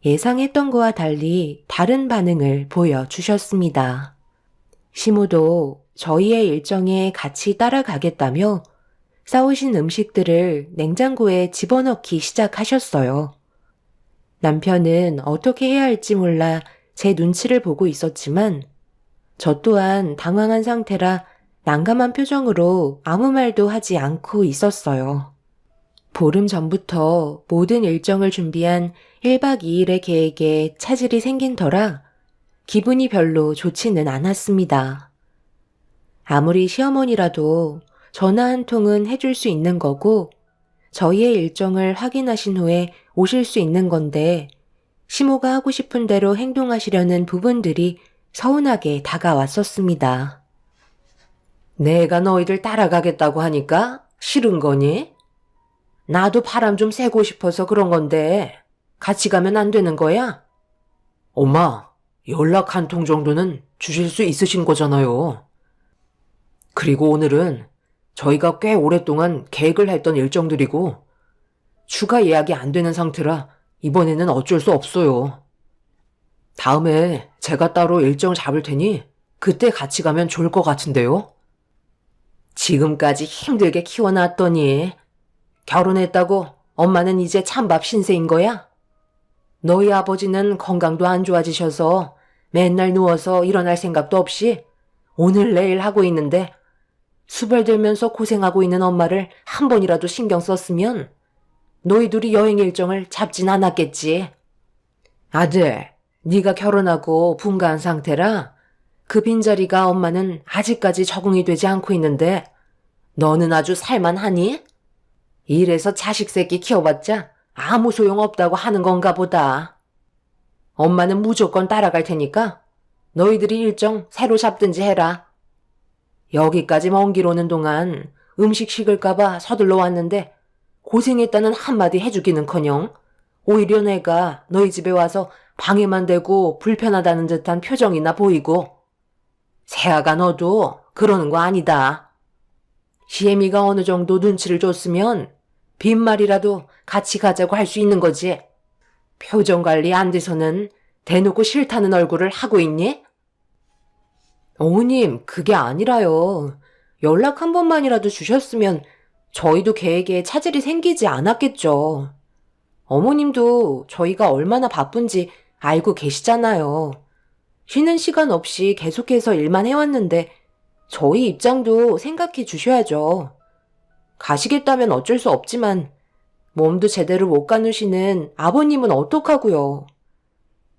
예상했던 거와 달리 다른 반응을 보여주셨습니다. 시모도 저희의 일정에 같이 따라가겠다며 싸우신 음식들을 냉장고에 집어넣기 시작하셨어요. 남편은 어떻게 해야 할지 몰라 제 눈치를 보고 있었지만 저 또한 당황한 상태라 난감한 표정으로 아무 말도 하지 않고 있었어요. 보름 전부터 모든 일정을 준비한 1박 2일의 계획에 차질이 생긴 터라 기분이 별로 좋지는 않았습니다. 아무리 시어머니라도 전화 한 통은 해줄 수 있는 거고 저희의 일정을 확인하신 후에 오실 수 있는 건데 시모가 하고 싶은 대로 행동하시려는 부분들이 서운하게 다가왔었습니다. 내가 너희들 따라가겠다고 하니까 싫은 거니? 나도 바람 좀 쐬고 싶어서 그런 건데 같이 가면 안 되는 거야? 엄마, 연락 한 통 정도는 주실 수 있으신 거잖아요. 그리고 오늘은 저희가 꽤 오랫동안 계획을 했던 일정들이고 추가 예약이 안 되는 상태라 이번에는 어쩔 수 없어요. 다음에 제가 따로 일정 잡을 테니 그때 같이 가면 좋을 것 같은데요? 지금까지 힘들게 키워놨더니 결혼했다고 엄마는 이제 찬밥 신세인 거야? 너희 아버지는 건강도 안 좋아지셔서 맨날 누워서 일어날 생각도 없이 오늘 내일 하고 있는데 수발 들면서 고생하고 있는 엄마를 한 번이라도 신경 썼으면 너희 둘이 여행 일정을 잡진 않았겠지. 아들, 네가 결혼하고 분가한 상태라 그 빈자리가 엄마는 아직까지 적응이 되지 않고 있는데 너는 아주 살만하니? 이래서 자식 새끼 키워봤자 아무 소용 없다고 하는 건가 보다. 엄마는 무조건 따라갈 테니까 너희들이 일정 새로 잡든지 해라. 여기까지 먼 길 오는 동안 음식 식을까봐 서둘러 왔는데 고생했다는 한마디 해주기는커녕 오히려 내가 너희 집에 와서 방해만 되고 불편하다는 듯한 표정이나 보이고. 세아가 너도 그러는 거 아니다. 시애미가 어느 정도 눈치를 줬으면 빈말이라도 같이 가자고 할 수 있는 거지. 표정 관리 안 돼서는 대놓고 싫다는 얼굴을 하고 있니? 어머님, 그게 아니라요. 연락 한 번만이라도 주셨으면 저희도 계획에 차질이 생기지 않았겠죠. 어머님도 저희가 얼마나 바쁜지 알고 계시잖아요. 쉬는 시간 없이 계속해서 일만 해왔는데 저희 입장도 생각해 주셔야죠. 가시겠다면 어쩔 수 없지만 몸도 제대로 못 가누시는 아버님은 어떡하고요.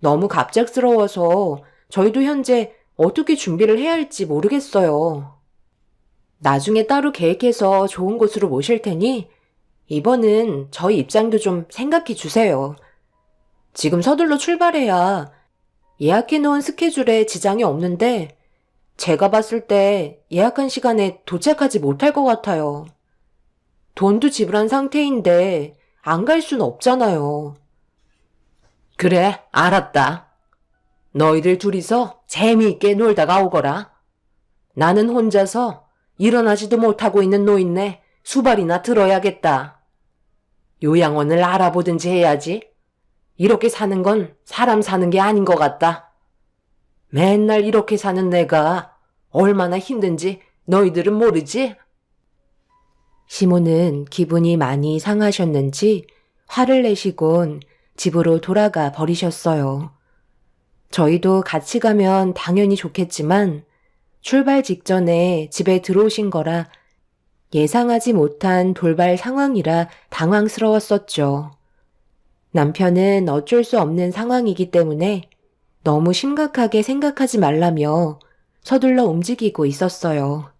너무 갑작스러워서 저희도 현재 어떻게 준비를 해야 할지 모르겠어요. 나중에 따로 계획해서 좋은 곳으로 모실 테니 이번은 저희 입장도 좀 생각해 주세요. 지금 서둘러 출발해야 예약해 놓은 스케줄에 지장이 없는데 제가 봤을 때 예약한 시간에 도착하지 못할 것 같아요. 돈도 지불한 상태인데 안 갈 순 없잖아요. 그래, 알았다. 너희들 둘이서 재미있게 놀다가 오거라. 나는 혼자서 일어나지도 못하고 있는 노인네 수발이나 들어야겠다. 요양원을 알아보든지 해야지. 이렇게 사는 건 사람 사는 게 아닌 것 같다. 맨날 이렇게 사는 내가 얼마나 힘든지 너희들은 모르지? 시모는 기분이 많이 상하셨는지 화를 내시곤 집으로 돌아가 버리셨어요. 저희도 같이 가면 당연히 좋겠지만 출발 직전에 집에 들어오신 거라 예상하지 못한 돌발 상황이라 당황스러웠었죠. 남편은 어쩔 수 없는 상황이기 때문에 너무 심각하게 생각하지 말라며 서둘러 움직이고 있었어요.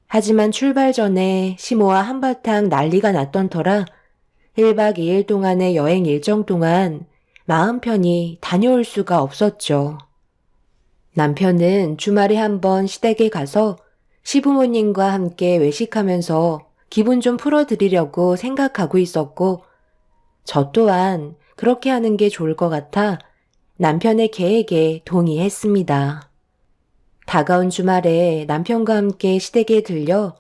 하지만 출발 전에 시모와 한바탕 난리가 났던 터라 1박 2일 동안의 여행 일정 동안 마음 편히 다녀올 수가 없었죠. 남편은 주말에 한번 시댁에 가서 시부모님과 함께 외식하면서 기분 좀 풀어드리려고 생각하고 있었고 저 또한 그렇게 하는 게 좋을 것 같아 남편의 계획에 동의했습니다. 다가온 주말에 남편과 함께 시댁에 들려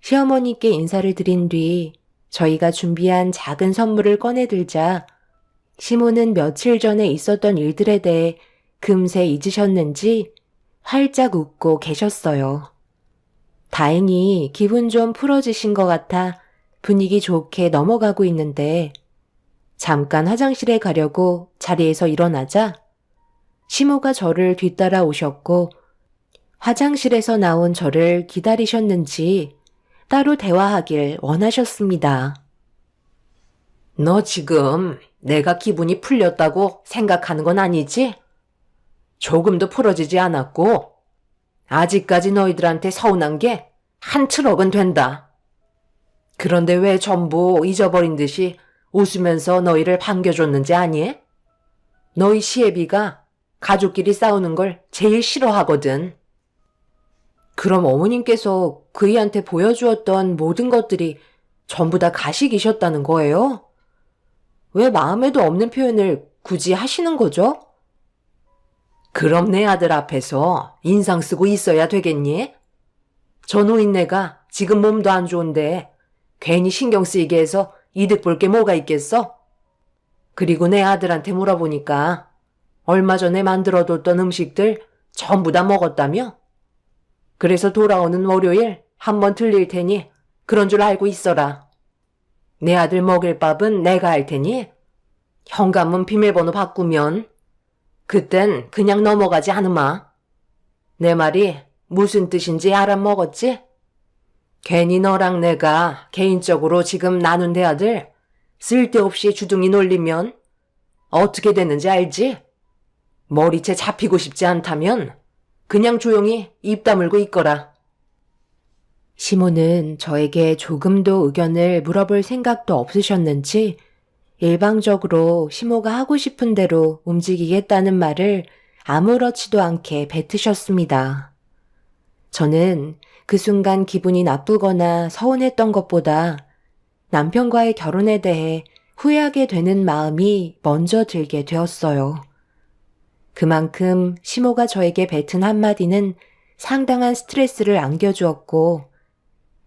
시어머니께 인사를 드린 뒤 저희가 준비한 작은 선물을 꺼내들자 시모는 며칠 전에 있었던 일들에 대해 금세 잊으셨는지 활짝 웃고 계셨어요. 다행히 기분 좀 풀어지신 것 같아 분위기 좋게 넘어가고 있는데 잠깐 화장실에 가려고 자리에서 일어나자 시모가 저를 뒤따라 오셨고 화장실에서 나온 저를 기다리셨는지 따로 대화하길 원하셨습니다. 너 지금 내가 기분이 풀렸다고 생각하는 건 아니지? 조금도 풀어지지 않았고 아직까지 너희들한테 서운한 게 한 트럭은 된다. 그런데 왜 전부 잊어버린 듯이 웃으면서 너희를 반겨줬는지 아니? 너희 시애비가 가족끼리 싸우는 걸 제일 싫어하거든. 그럼 어머님께서 그이한테 보여주었던 모든 것들이 전부 다 가식이셨다는 거예요? 왜 마음에도 없는 표현을 굳이 하시는 거죠? 그럼 내 아들 앞에서 인상 쓰고 있어야 되겠니? 저 노인네가 지금 몸도 안 좋은데 괜히 신경 쓰이게 해서 이득 볼 게 뭐가 있겠어? 그리고 내 아들한테 물어보니까 얼마 전에 만들어뒀던 음식들 전부 다 먹었다며? 그래서 돌아오는 월요일 한번 들릴 테니 그런 줄 알고 있어라. 내 아들 먹일 밥은 내가 할 테니 현관문 비밀번호 바꾸면 그땐 그냥 넘어가지 않으마. 내 말이 무슨 뜻인지 알아먹었지? 괜히 너랑 내가 개인적으로 지금 나눈 대화들 쓸데없이 주둥이 놀리면 어떻게 되는지 알지? 머리채 잡히고 싶지 않다면 그냥 조용히 입 다물고 있거라. 시모는 저에게 조금도 의견을 물어볼 생각도 없으셨는지 일방적으로 시모가 하고 싶은 대로 움직이겠다는 말을 아무렇지도 않게 뱉으셨습니다. 저는 그 순간 기분이 나쁘거나 서운했던 것보다 남편과의 결혼에 대해 후회하게 되는 마음이 먼저 들게 되었어요. 그만큼 시모가 저에게 뱉은 한마디는 상당한 스트레스를 안겨주었고,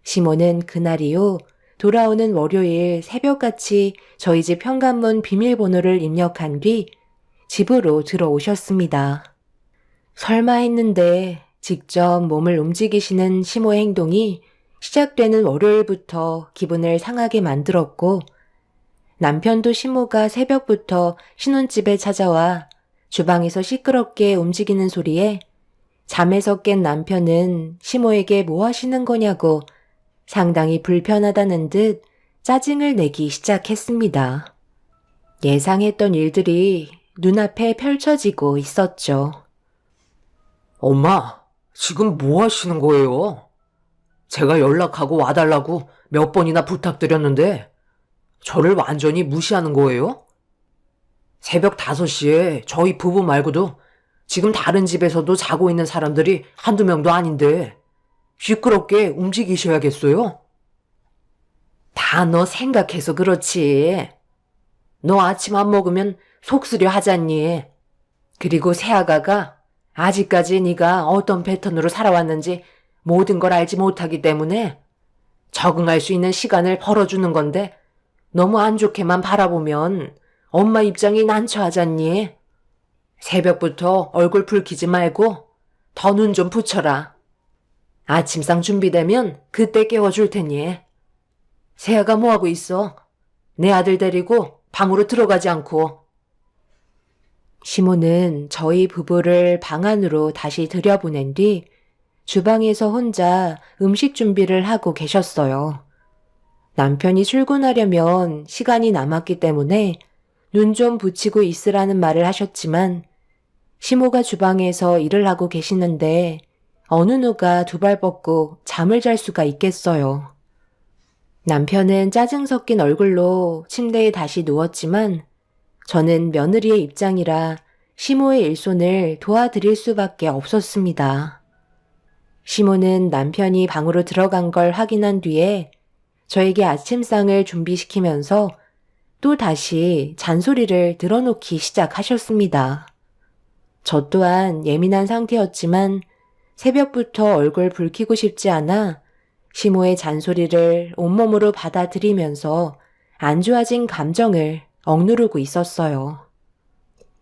시모는 그날 이후 돌아오는 월요일 새벽같이 저희 집 현관문 비밀번호를 입력한 뒤 집으로 들어오셨습니다. 설마 했는데 직접 몸을 움직이시는 시모의 행동이 시작되는 월요일부터 기분을 상하게 만들었고, 남편도 시모가 새벽부터 신혼집에 찾아와 주방에서 시끄럽게 움직이는 소리에 잠에서 깬 남편은 시모에게 뭐 하시는 거냐고 상당히 불편하다는 듯 짜증을 내기 시작했습니다. 예상했던 일들이 눈앞에 펼쳐지고 있었죠. 엄마, 지금 뭐 하시는 거예요? 제가 연락하고 와달라고 몇 번이나 부탁드렸는데 저를 완전히 무시하는 거예요? 새벽 5시에 저희 부부 말고도 지금 다른 집에서도 자고 있는 사람들이 한두 명도 아닌데 시끄럽게 움직이셔야겠어요? 다 너 생각해서 그렇지. 너 아침 안 먹으면 속쓰려 하잖니. 그리고 새아가가 아직까지 네가 어떤 패턴으로 살아왔는지 모든 걸 알지 못하기 때문에 적응할 수 있는 시간을 벌어주는 건데 너무 안 좋게만 바라보면 엄마 입장이 난처하잖니. 새벽부터 얼굴 붉히지 말고 더 눈 좀 붙여라. 아침상 준비되면 그때 깨워줄 테니. 새아가 뭐하고 있어? 내 아들 데리고 방으로 들어가지 않고. 시모는 저희 부부를 방 안으로 다시 들여보낸 뒤 주방에서 혼자 음식 준비를 하고 계셨어요. 남편이 출근하려면 시간이 남았기 때문에 눈 좀 붙이고 있으라는 말을 하셨지만 시모가 주방에서 일을 하고 계시는데 어느 누가 두 발 뻗고 잠을 잘 수가 있겠어요. 남편은 짜증 섞인 얼굴로 침대에 다시 누웠지만 저는 며느리의 입장이라 시모의 일손을 도와드릴 수밖에 없었습니다. 시모는 남편이 방으로 들어간 걸 확인한 뒤에 저에게 아침상을 준비시키면서 또 다시 잔소리를 늘어놓기 시작하셨습니다. 저 또한 예민한 상태였지만 새벽부터 얼굴 붉히고 싶지 않아 시모의 잔소리를 온몸으로 받아들이면서 안 좋아진 감정을 억누르고 있었어요.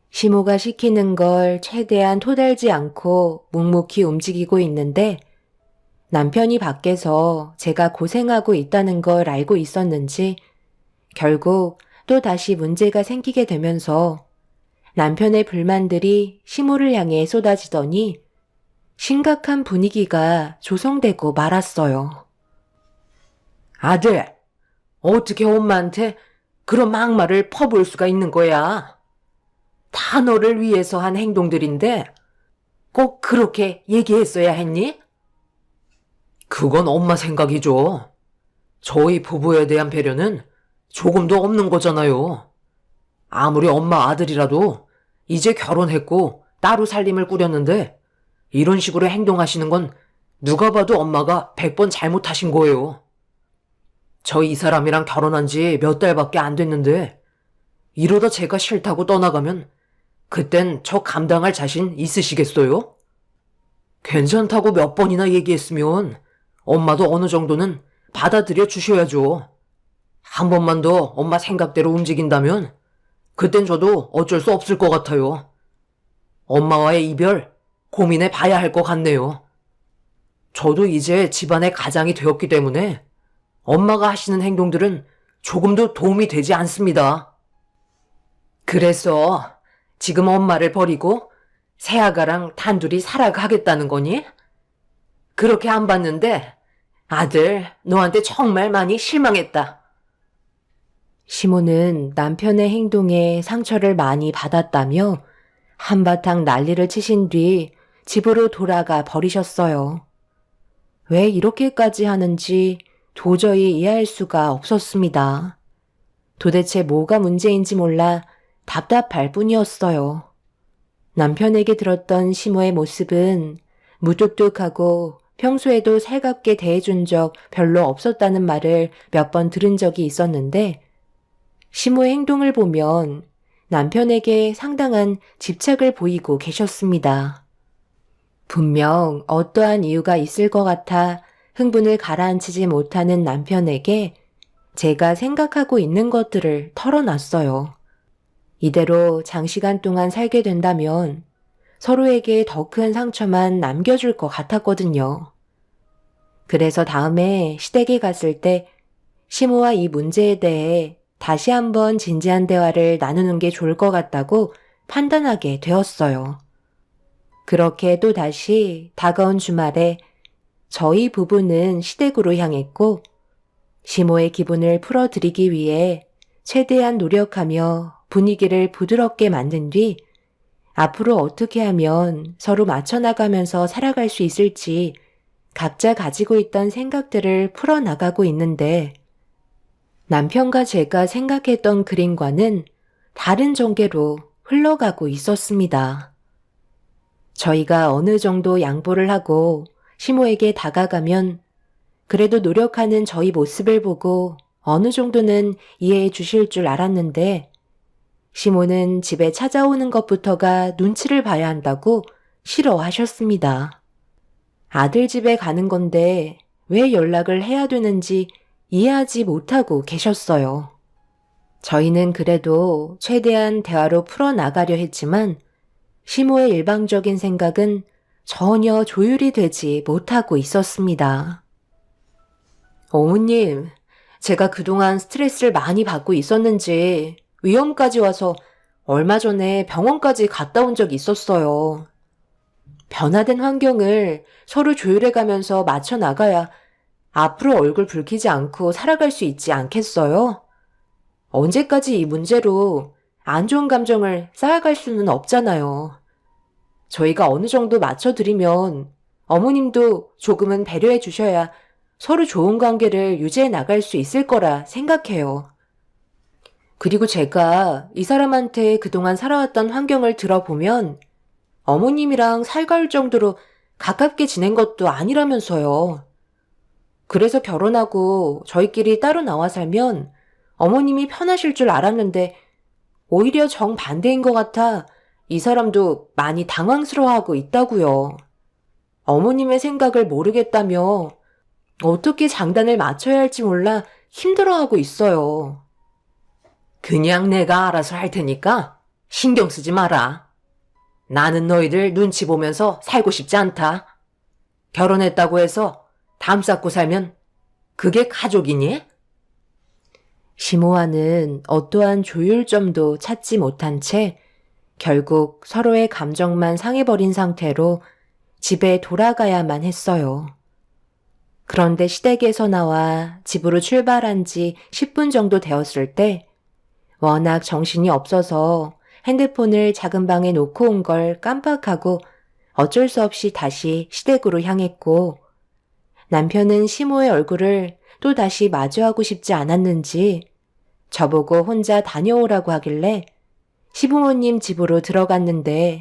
시모가 시키는 걸 최대한 토달지 않고 묵묵히 움직이고 있는데 남편이 밖에서 제가 고생하고 있다는 걸 알고 있었는지 결국 또 다시 문제가 생기게 되면서 남편의 불만들이 시모를 향해 쏟아지더니 심각한 분위기가 조성되고 말았어요. 아들, 어떻게 엄마한테 그런 막말을 퍼부을 수가 있는 거야? 다 너를 위해서 한 행동들인데 꼭 그렇게 얘기했어야 했니? 그건 엄마 생각이죠. 저희 부부에 대한 배려는 조금도 없는 거잖아요. 아무리 엄마 아들이라도 이제 결혼했고 따로 살림을 꾸렸는데 이런 식으로 행동하시는 건 누가 봐도 엄마가 100번 잘못하신 거예요. 저 이 사람이랑 결혼한 지 몇 달밖에 안 됐는데 이러다 제가 싫다고 떠나가면 그땐 저 감당할 자신 있으시겠어요? 괜찮다고 몇 번이나 얘기했으면 엄마도 어느 정도는 받아들여 주셔야죠. 한 번만 더 엄마 생각대로 움직인다면 그땐 저도 어쩔 수 없을 것 같아요. 엄마와의 이별 고민해 봐야 할 것 같네요. 저도 이제 집안의 가장이 되었기 때문에 엄마가 하시는 행동들은 조금도 도움이 되지 않습니다. 그래서 지금 엄마를 버리고 새아가랑 단둘이 살아가겠다는 거니? 그렇게 안 봤는데 아들 너한테 정말 많이 실망했다. 시모는 남편의 행동에 상처를 많이 받았다며 한바탕 난리를 치신 뒤 집으로 돌아가 버리셨어요. 왜 이렇게까지 하는지 도저히 이해할 수가 없었습니다. 도대체 뭐가 문제인지 몰라 답답할 뿐이었어요. 남편에게 들었던 시모의 모습은 무뚝뚝하고 평소에도 살갑게 대해준 적 별로 없었다는 말을 몇 번 들은 적이 있었는데 시모의 행동을 보면 남편에게 상당한 집착을 보이고 계셨습니다. 분명 어떠한 이유가 있을 것 같아 흥분을 가라앉히지 못하는 남편에게 제가 생각하고 있는 것들을 털어놨어요. 이대로 장시간 동안 살게 된다면 서로에게 더 큰 상처만 남겨줄 것 같았거든요. 그래서 다음에 시댁에 갔을 때 시모와 이 문제에 대해 다시 한번 진지한 대화를 나누는 게 좋을 것 같다고 판단하게 되었어요. 그렇게 또 다시 다가온 주말에 저희 부부는 시댁으로 향했고 시모의 기분을 풀어드리기 위해 최대한 노력하며 분위기를 부드럽게 만든 뒤 앞으로 어떻게 하면 서로 맞춰나가면서 살아갈 수 있을지 각자 가지고 있던 생각들을 풀어나가고 있는데 남편과 제가 생각했던 그림과는 다른 전개로 흘러가고 있었습니다. 저희가 어느 정도 양보를 하고 시모에게 다가가면 그래도 노력하는 저희 모습을 보고 어느 정도는 이해해 주실 줄 알았는데 시모는 집에 찾아오는 것부터가 눈치를 봐야 한다고 싫어하셨습니다. 아들 집에 가는 건데 왜 연락을 해야 되는지 이해하지 못하고 계셨어요. 저희는 그래도 최대한 대화로 풀어나가려 했지만 시모의 일방적인 생각은 전혀 조율이 되지 못하고 있었습니다. 어머님, 제가 그동안 스트레스를 많이 받고 있었는지 위험까지 와서 얼마 전에 병원까지 갔다 온 적이 있었어요. 변화된 환경을 서로 조율해가면서 맞춰 나가야 앞으로 얼굴 붉히지 않고 살아갈 수 있지 않겠어요? 언제까지 이 문제로 안 좋은 감정을 쌓아갈 수는 없잖아요. 저희가 어느 정도 맞춰드리면 어머님도 조금은 배려해 주셔야 서로 좋은 관계를 유지해 나갈 수 있을 거라 생각해요. 그리고 제가 이 사람한테 그동안 살아왔던 환경을 들어보면 어머님이랑 살가울 정도로 가깝게 지낸 것도 아니라면서요. 그래서 결혼하고 저희끼리 따로 나와 살면 어머님이 편하실 줄 알았는데 오히려 정반대인 것 같아 이 사람도 많이 당황스러워하고 있다고요. 어머님의 생각을 모르겠다며 어떻게 장단을 맞춰야 할지 몰라 힘들어하고 있어요. 그냥 내가 알아서 할 테니까 신경 쓰지 마라. 나는 너희들 눈치 보면서 살고 싶지 않다. 결혼했다고 해서 담 쌓고 살면 그게 가족이니? 시모와는 어떠한 조율점도 찾지 못한 채 결국 서로의 감정만 상해버린 상태로 집에 돌아가야만 했어요. 그런데 시댁에서 나와 집으로 출발한 지 10분 정도 되었을 때 워낙 정신이 없어서 핸드폰을 작은 방에 놓고 온 걸 깜빡하고 어쩔 수 없이 다시 시댁으로 향했고 남편은 시모의 얼굴을 또 다시 마주하고 싶지 않았는지 저보고 혼자 다녀오라고 하길래 시부모님 집으로 들어갔는데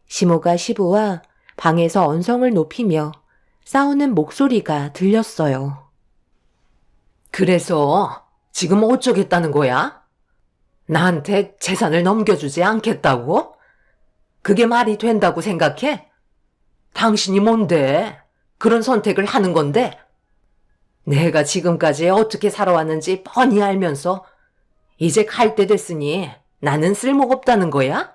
시모가 시부와 방에서 언성을 높이며 싸우는 목소리가 들렸어요. 그래서 지금 어쩌겠다는 거야? 나한테 재산을 넘겨주지 않겠다고? 그게 말이 된다고 생각해? 당신이 뭔데? 그런 선택을 하는 건데? 내가 지금까지 어떻게 살아왔는지 뻔히 알면서 이제 갈 때 됐으니 나는 쓸모가 없다는 거야?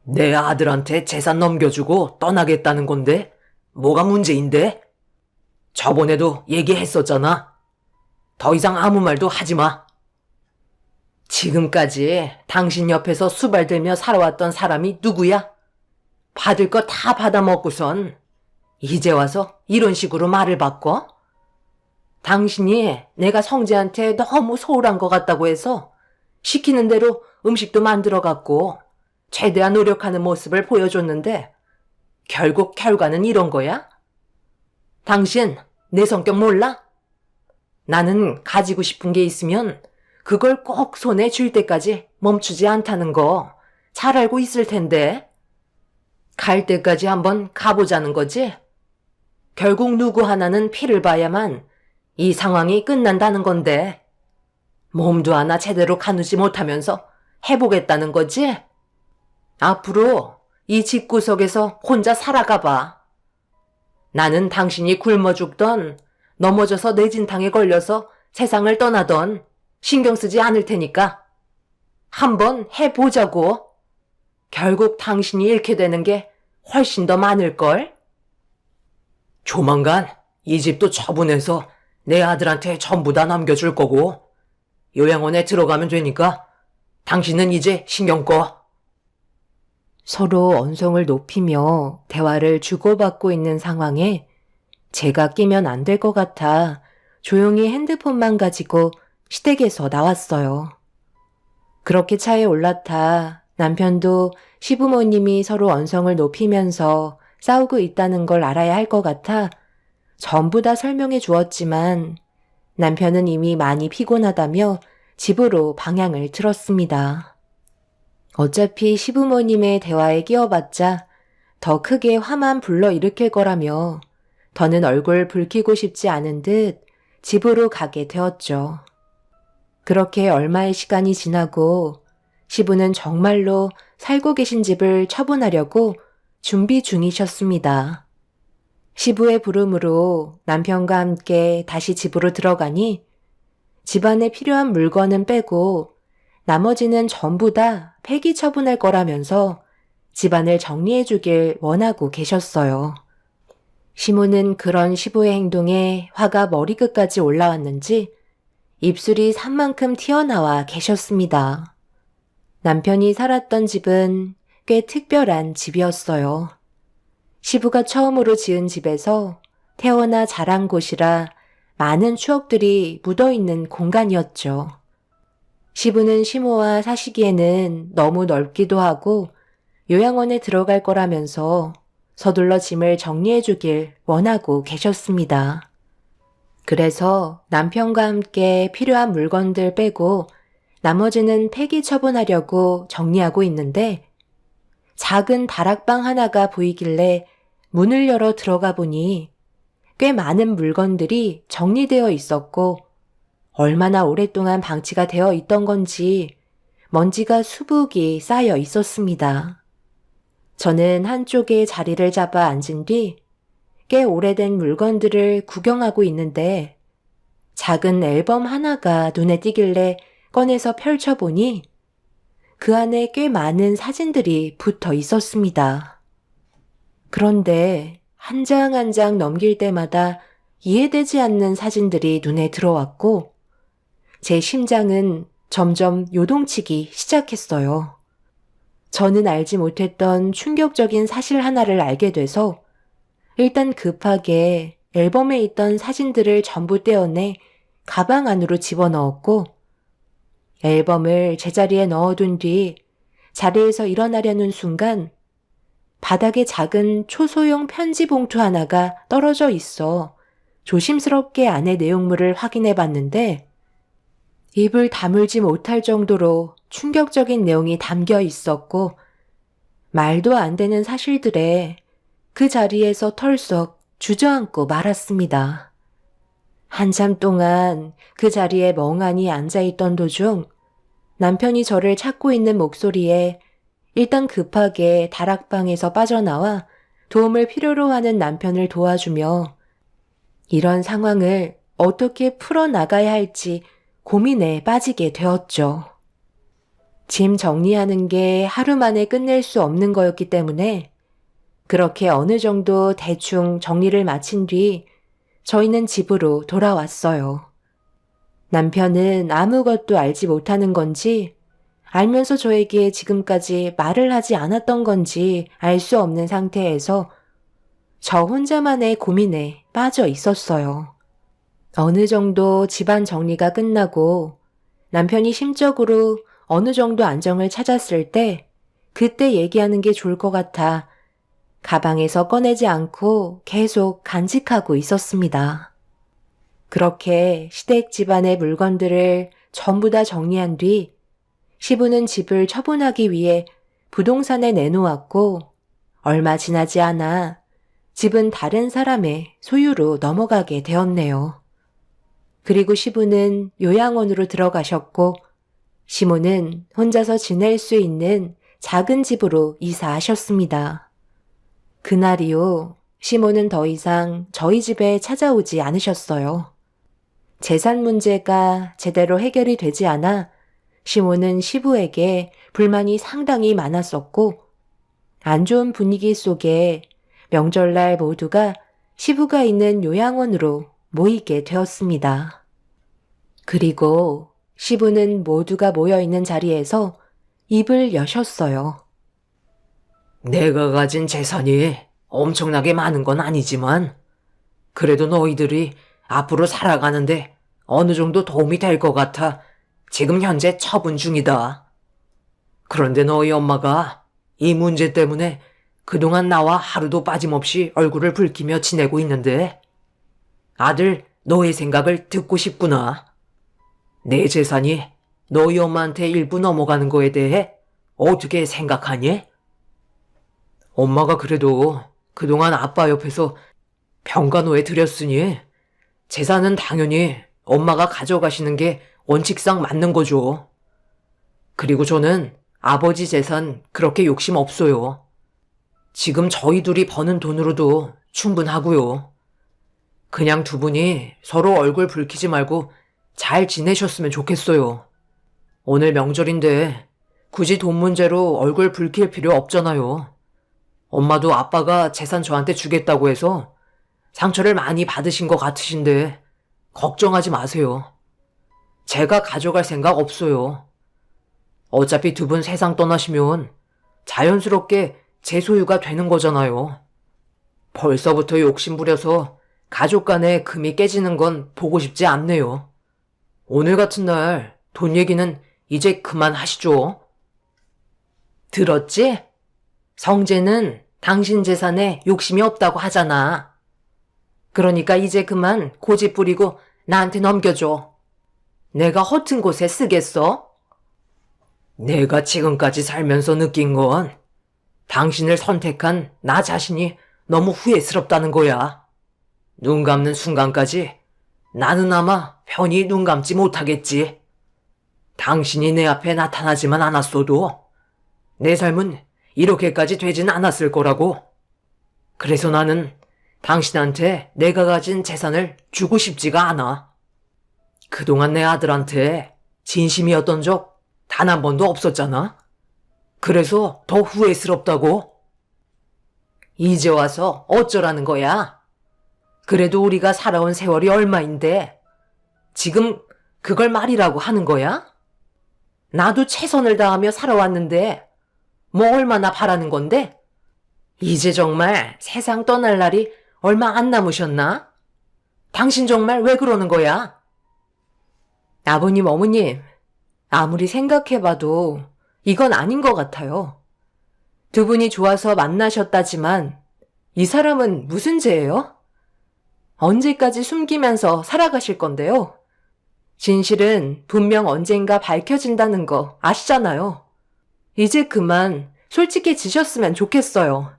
내 아들한테 재산 넘겨주고 떠나겠다는 건데 뭐가 문제인데? 저번에도 얘기했었잖아. 더 이상 아무 말도 하지 마. 지금까지 당신 옆에서 수발들며 살아왔던 사람이 누구야? 받을 거 다 받아먹고선 이제 와서 이런 식으로 말을 바꿔? 당신이 내가 성재한테 너무 소홀한 것 같다고 해서 시키는 대로 음식도 만들어갖고 최대한 노력하는 모습을 보여줬는데 결국 결과는 이런 거야? 당신 내 성격 몰라? 나는 가지고 싶은 게 있으면 그걸 꼭 손에 쥘 때까지 멈추지 않다는 거 잘 알고 있을 텐데. 갈 때까지 한번 가보자는 거지? 결국 누구 하나는 피를 봐야만 이 상황이 끝난다는 건데 몸도 하나 제대로 가누지 못하면서 해보겠다는 거지? 앞으로 이 집구석에서 혼자 살아가 봐. 나는 당신이 굶어 죽던 넘어져서 뇌진탕에 걸려서 세상을 떠나던 신경 쓰지 않을 테니까 한번 해보자고. 결국 당신이 잃게 되는 게 훨씬 더 많을걸? 조만간 이 집도 처분해서 내 아들한테 전부 다 남겨줄 거고 요양원에 들어가면 되니까 당신은 이제 신경 꺼. 서로 언성을 높이며 대화를 주고받고 있는 상황에 제가 끼면 안 될 것 같아 조용히 핸드폰만 가지고 시댁에서 나왔어요. 그렇게 차에 올라타 남편도 시부모님이 서로 언성을 높이면서 싸우고 있다는 걸 알아야 할 것 같아 전부 다 설명해 주었지만 남편은 이미 많이 피곤하다며 집으로 방향을 틀었습니다. 어차피 시부모님의 대화에 끼어봤자 더 크게 화만 불러일으킬 거라며 더는 얼굴 붉히고 싶지 않은 듯 집으로 가게 되었죠. 그렇게 얼마의 시간이 지나고 시부는 정말로 살고 계신 집을 처분하려고 준비 중이셨습니다. 시부의 부름으로 남편과 함께 다시 집으로 들어가니 집안에 필요한 물건은 빼고 나머지는 전부 다 폐기 처분할 거라면서 집안을 정리해 주길 원하고 계셨어요. 시모는 그런 시부의 행동에 화가 머리끝까지 올라왔는지 입술이 산만큼 튀어나와 계셨습니다. 남편이 살았던 집은 꽤 특별한 집이었어요. 시부가 처음으로 지은 집에서 태어나 자란 곳이라 많은 추억들이 묻어있는 공간이었죠. 시부는 시모와 사시기에는 너무 넓기도 하고 요양원에 들어갈 거라면서 서둘러 짐을 정리해 주길 원하고 계셨습니다. 그래서 남편과 함께 필요한 물건들 빼고 나머지는 폐기 처분하려고 정리하고 있는데 작은 다락방 하나가 보이길래 문을 열어 들어가 보니 꽤 많은 물건들이 정리되어 있었고 얼마나 오랫동안 방치가 되어 있던 건지 먼지가 수북이 쌓여 있었습니다. 저는 한쪽에 자리를 잡아 앉은 뒤 꽤 오래된 물건들을 구경하고 있는데 작은 앨범 하나가 눈에 띄길래 꺼내서 펼쳐보니 그 안에 꽤 많은 사진들이 붙어 있었습니다. 그런데 한 장 한 장 넘길 때마다 이해되지 않는 사진들이 눈에 들어왔고 제 심장은 점점 요동치기 시작했어요. 저는 알지 못했던 충격적인 사실 하나를 알게 돼서 일단 급하게 앨범에 있던 사진들을 전부 떼어내 가방 안으로 집어넣었고 앨범을 제자리에 넣어둔 뒤 자리에서 일어나려는 순간 바닥에 작은 초소형 편지 봉투 하나가 떨어져 있어 조심스럽게 안의 내용물을 확인해 봤는데 입을 다물지 못할 정도로 충격적인 내용이 담겨 있었고 말도 안 되는 사실들에 그 자리에서 털썩 주저앉고 말았습니다. 한참 동안 그 자리에 멍하니 앉아있던 도중 남편이 저를 찾고 있는 목소리에 일단 급하게 다락방에서 빠져나와 도움을 필요로 하는 남편을 도와주며 이런 상황을 어떻게 풀어나가야 할지 고민에 빠지게 되었죠. 짐 정리하는 게 하루 만에 끝낼 수 없는 거였기 때문에 그렇게 어느 정도 대충 정리를 마친 뒤 저희는 집으로 돌아왔어요. 남편은 아무것도 알지 못하는 건지 알면서 저에게 지금까지 말을 하지 않았던 건지 알 수 없는 상태에서 저 혼자만의 고민에 빠져 있었어요. 어느 정도 집안 정리가 끝나고 남편이 심적으로 어느 정도 안정을 찾았을 때 그때 얘기하는 게 좋을 것 같아 가방에서 꺼내지 않고 계속 간직하고 있었습니다. 그렇게 시댁 집안의 물건들을 전부 다 정리한 뒤 시부는 집을 처분하기 위해 부동산에 내놓았고 얼마 지나지 않아 집은 다른 사람의 소유로 넘어가게 되었네요. 그리고 시부는 요양원으로 들어가셨고 시모는 혼자서 지낼 수 있는 작은 집으로 이사하셨습니다. 그날 이후 시모는 더 이상 저희 집에 찾아오지 않으셨어요. 재산 문제가 제대로 해결이 되지 않아 시모는 시부에게 불만이 상당히 많았었고 안 좋은 분위기 속에 명절날 모두가 시부가 있는 요양원으로 모이게 되었습니다. 그리고 시부는 모두가 모여있는 자리에서 입을 여셨어요. 내가 가진 재산이 엄청나게 많은 건 아니지만 그래도 너희들이 앞으로 살아가는데 어느 정도 도움이 될 것 같아 지금 현재 처분 중이다. 그런데 너희 엄마가 이 문제 때문에 그동안 나와 하루도 빠짐없이 얼굴을 붉히며 지내고 있는데 아들, 너의 생각을 듣고 싶구나. 내 재산이 너희 엄마한테 일부 넘어가는 거에 대해 어떻게 생각하니? 엄마가 그래도 그동안 아빠 옆에서 병간호해 드렸으니 재산은 당연히 엄마가 가져가시는 게 원칙상 맞는 거죠. 그리고 저는 아버지 재산 그렇게 욕심 없어요. 지금 저희 둘이 버는 돈으로도 충분하고요. 그냥 두 분이 서로 얼굴 붉히지 말고 잘 지내셨으면 좋겠어요. 오늘 명절인데 굳이 돈 문제로 얼굴 붉힐 필요 없잖아요. 엄마도 아빠가 재산 저한테 주겠다고 해서 상처를 많이 받으신 것 같으신데 걱정하지 마세요. 제가 가져갈 생각 없어요. 어차피 두 분 세상 떠나시면 자연스럽게 제 소유가 되는 거잖아요. 벌써부터 욕심부려서 가족 간에 금이 깨지는 건 보고 싶지 않네요. 오늘 같은 날 돈 얘기는 이제 그만하시죠. 들었지? 성재는 당신 재산에 욕심이 없다고 하잖아. 그러니까 이제 그만 고집 부리고 나한테 넘겨줘. 내가 허튼 곳에 쓰겠어? 내가 지금까지 살면서 느낀 건 당신을 선택한 나 자신이 너무 후회스럽다는 거야. 눈 감는 순간까지 나는 아마 편히 눈 감지 못하겠지. 당신이 내 앞에 나타나지만 않았어도 내 삶은 이렇게까지 되진 않았을 거라고. 그래서 나는 당신한테 내가 가진 재산을 주고 싶지가 않아. 그동안 내 아들한테 진심이었던 적 단 한 번도 없었잖아. 그래서 더 후회스럽다고. 이제 와서 어쩌라는 거야? 그래도 우리가 살아온 세월이 얼마인데 지금 그걸 말이라고 하는 거야? 나도 최선을 다하며 살아왔는데 뭐 얼마나 바라는 건데? 이제 정말 세상 떠날 날이 얼마 안 남으셨나? 당신 정말 왜 그러는 거야? 아버님, 어머님, 아무리 생각해봐도 이건 아닌 것 같아요. 두 분이 좋아서 만나셨다지만 이 사람은 무슨 죄예요? 언제까지 숨기면서 살아가실 건데요? 진실은 분명 언젠가 밝혀진다는 거 아시잖아요. 이제 그만 솔직해지셨으면 좋겠어요.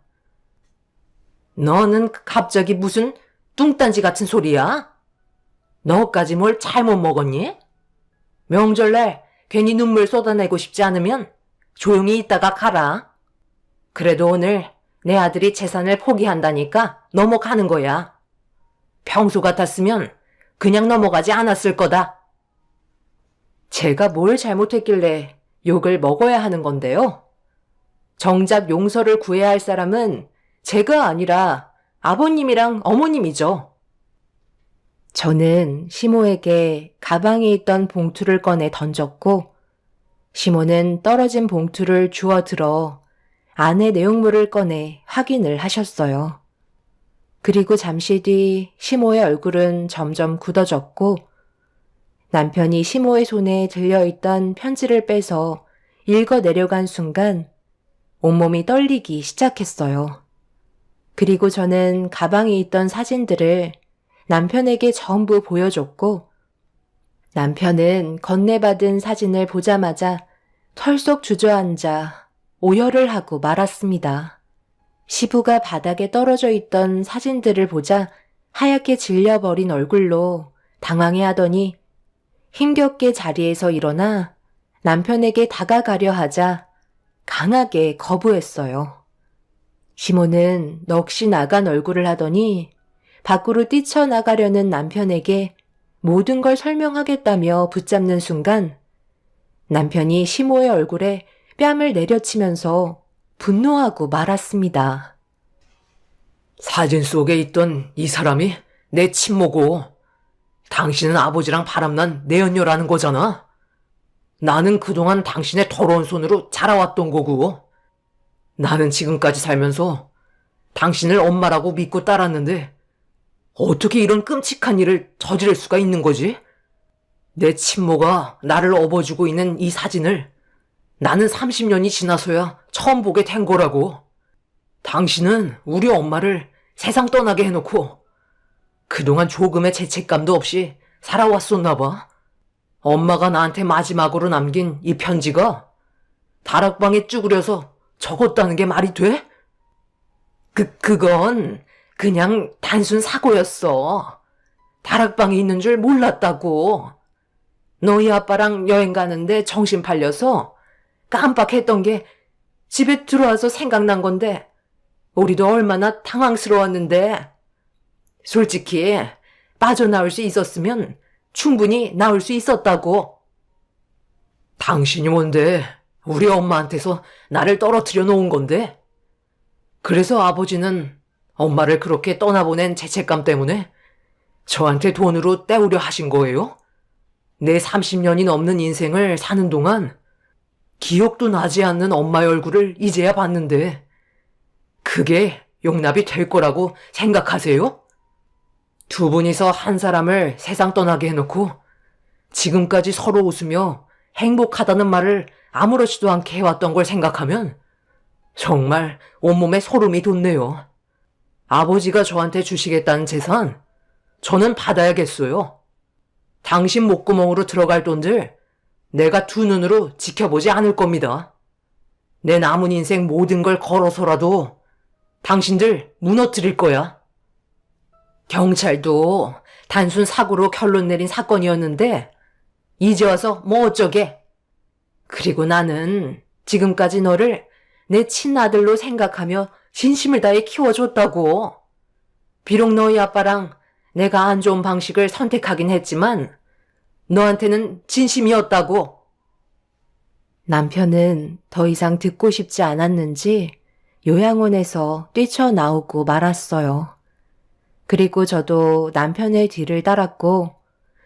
너는 갑자기 무슨 뚱딴지 같은 소리야? 너까지 뭘 잘못 먹었니? 명절날 괜히 눈물 쏟아내고 싶지 않으면 조용히 있다가 가라. 그래도 오늘 내 아들이 재산을 포기한다니까 넘어가는 거야. 평소 같았으면 그냥 넘어가지 않았을 거다. 제가 뭘 잘못했길래 욕을 먹어야 하는 건데요? 정작 용서를 구해야 할 사람은 제가 아니라 아버님이랑 어머님이죠. 저는 시모에게 가방에 있던 봉투를 꺼내 던졌고, 시모는 떨어진 봉투를 주워 들어 안의 내용물을 꺼내 확인을 하셨어요. 그리고 잠시 뒤 시모의 얼굴은 점점 굳어졌고, 남편이 시모의 손에 들려있던 편지를 빼서 읽어 내려간 순간 온몸이 떨리기 시작했어요. 그리고 저는 가방에 있던 사진들을 남편에게 전부 보여줬고, 남편은 건네받은 사진을 보자마자 털썩 주저앉아 오열을 하고 말았습니다. 시부가 바닥에 떨어져 있던 사진들을 보자 하얗게 질려버린 얼굴로 당황해하더니 힘겹게 자리에서 일어나 남편에게 다가가려 하자 강하게 거부했어요. 시모는 넋이 나간 얼굴을 하더니 밖으로 뛰쳐나가려는 남편에게 모든 걸 설명하겠다며 붙잡는 순간 남편이 시모의 얼굴에 뺨을 내려치면서 분노하고 말았습니다. 사진 속에 있던 이 사람이 내 친모고 당신은 아버지랑 바람난 내연녀라는 거잖아. 나는 그동안 당신의 더러운 손으로 자라왔던 거고, 나는 지금까지 살면서 당신을 엄마라고 믿고 따랐는데 어떻게 이런 끔찍한 일을 저지를 수가 있는 거지? 내 친모가 나를 업어주고 있는 이 사진을 나는 30년이 지나서야 처음 보게 된 거라고. 당신은 우리 엄마를 세상 떠나게 해놓고 그동안 조금의 죄책감도 없이 살아왔었나 봐. 엄마가 나한테 마지막으로 남긴 이 편지가 다락방에 쭈그려서 적었다는 게 말이 돼? 그건 그냥 단순 사고였어. 다락방에 있는 줄 몰랐다고. 너희 아빠랑 여행 가는데 정신 팔려서 깜빡했던 게 집에 들어와서 생각난 건데 우리도 얼마나 당황스러웠는데. 솔직히 빠져나올 수 있었으면 충분히 나올 수 있었다고. 당신이 뭔데 우리 엄마한테서 나를 떨어뜨려 놓은 건데? 그래서 아버지는 엄마를 그렇게 떠나보낸 죄책감 때문에 저한테 돈으로 때우려 하신 거예요? 내 30년이 넘는 인생을 사는 동안 기억도 나지 않는 엄마의 얼굴을 이제야 봤는데 그게 용납이 될 거라고 생각하세요? 두 분이서 한 사람을 세상 떠나게 해놓고 지금까지 서로 웃으며 행복하다는 말을 아무렇지도 않게 해왔던 걸 생각하면 정말 온몸에 소름이 돋네요. 아버지가 저한테 주시겠다는 재산 저는 받아야겠어요. 당신 목구멍으로 들어갈 돈들 내가 두 눈으로 지켜보지 않을 겁니다. 내 남은 인생 모든 걸 걸어서라도 당신들 무너뜨릴 거야. 경찰도 단순 사고로 결론 내린 사건이었는데 이제 와서 뭐 어쩌게. 그리고 나는 지금까지 너를 내 친아들로 생각하며 진심을 다해 키워줬다고. 비록 너희 아빠랑 내가 안 좋은 방식을 선택하긴 했지만 너한테는 진심이었다고. 남편은 더 이상 듣고 싶지 않았는지 요양원에서 뛰쳐나오고 말았어요. 그리고 저도 남편의 뒤를 따랐고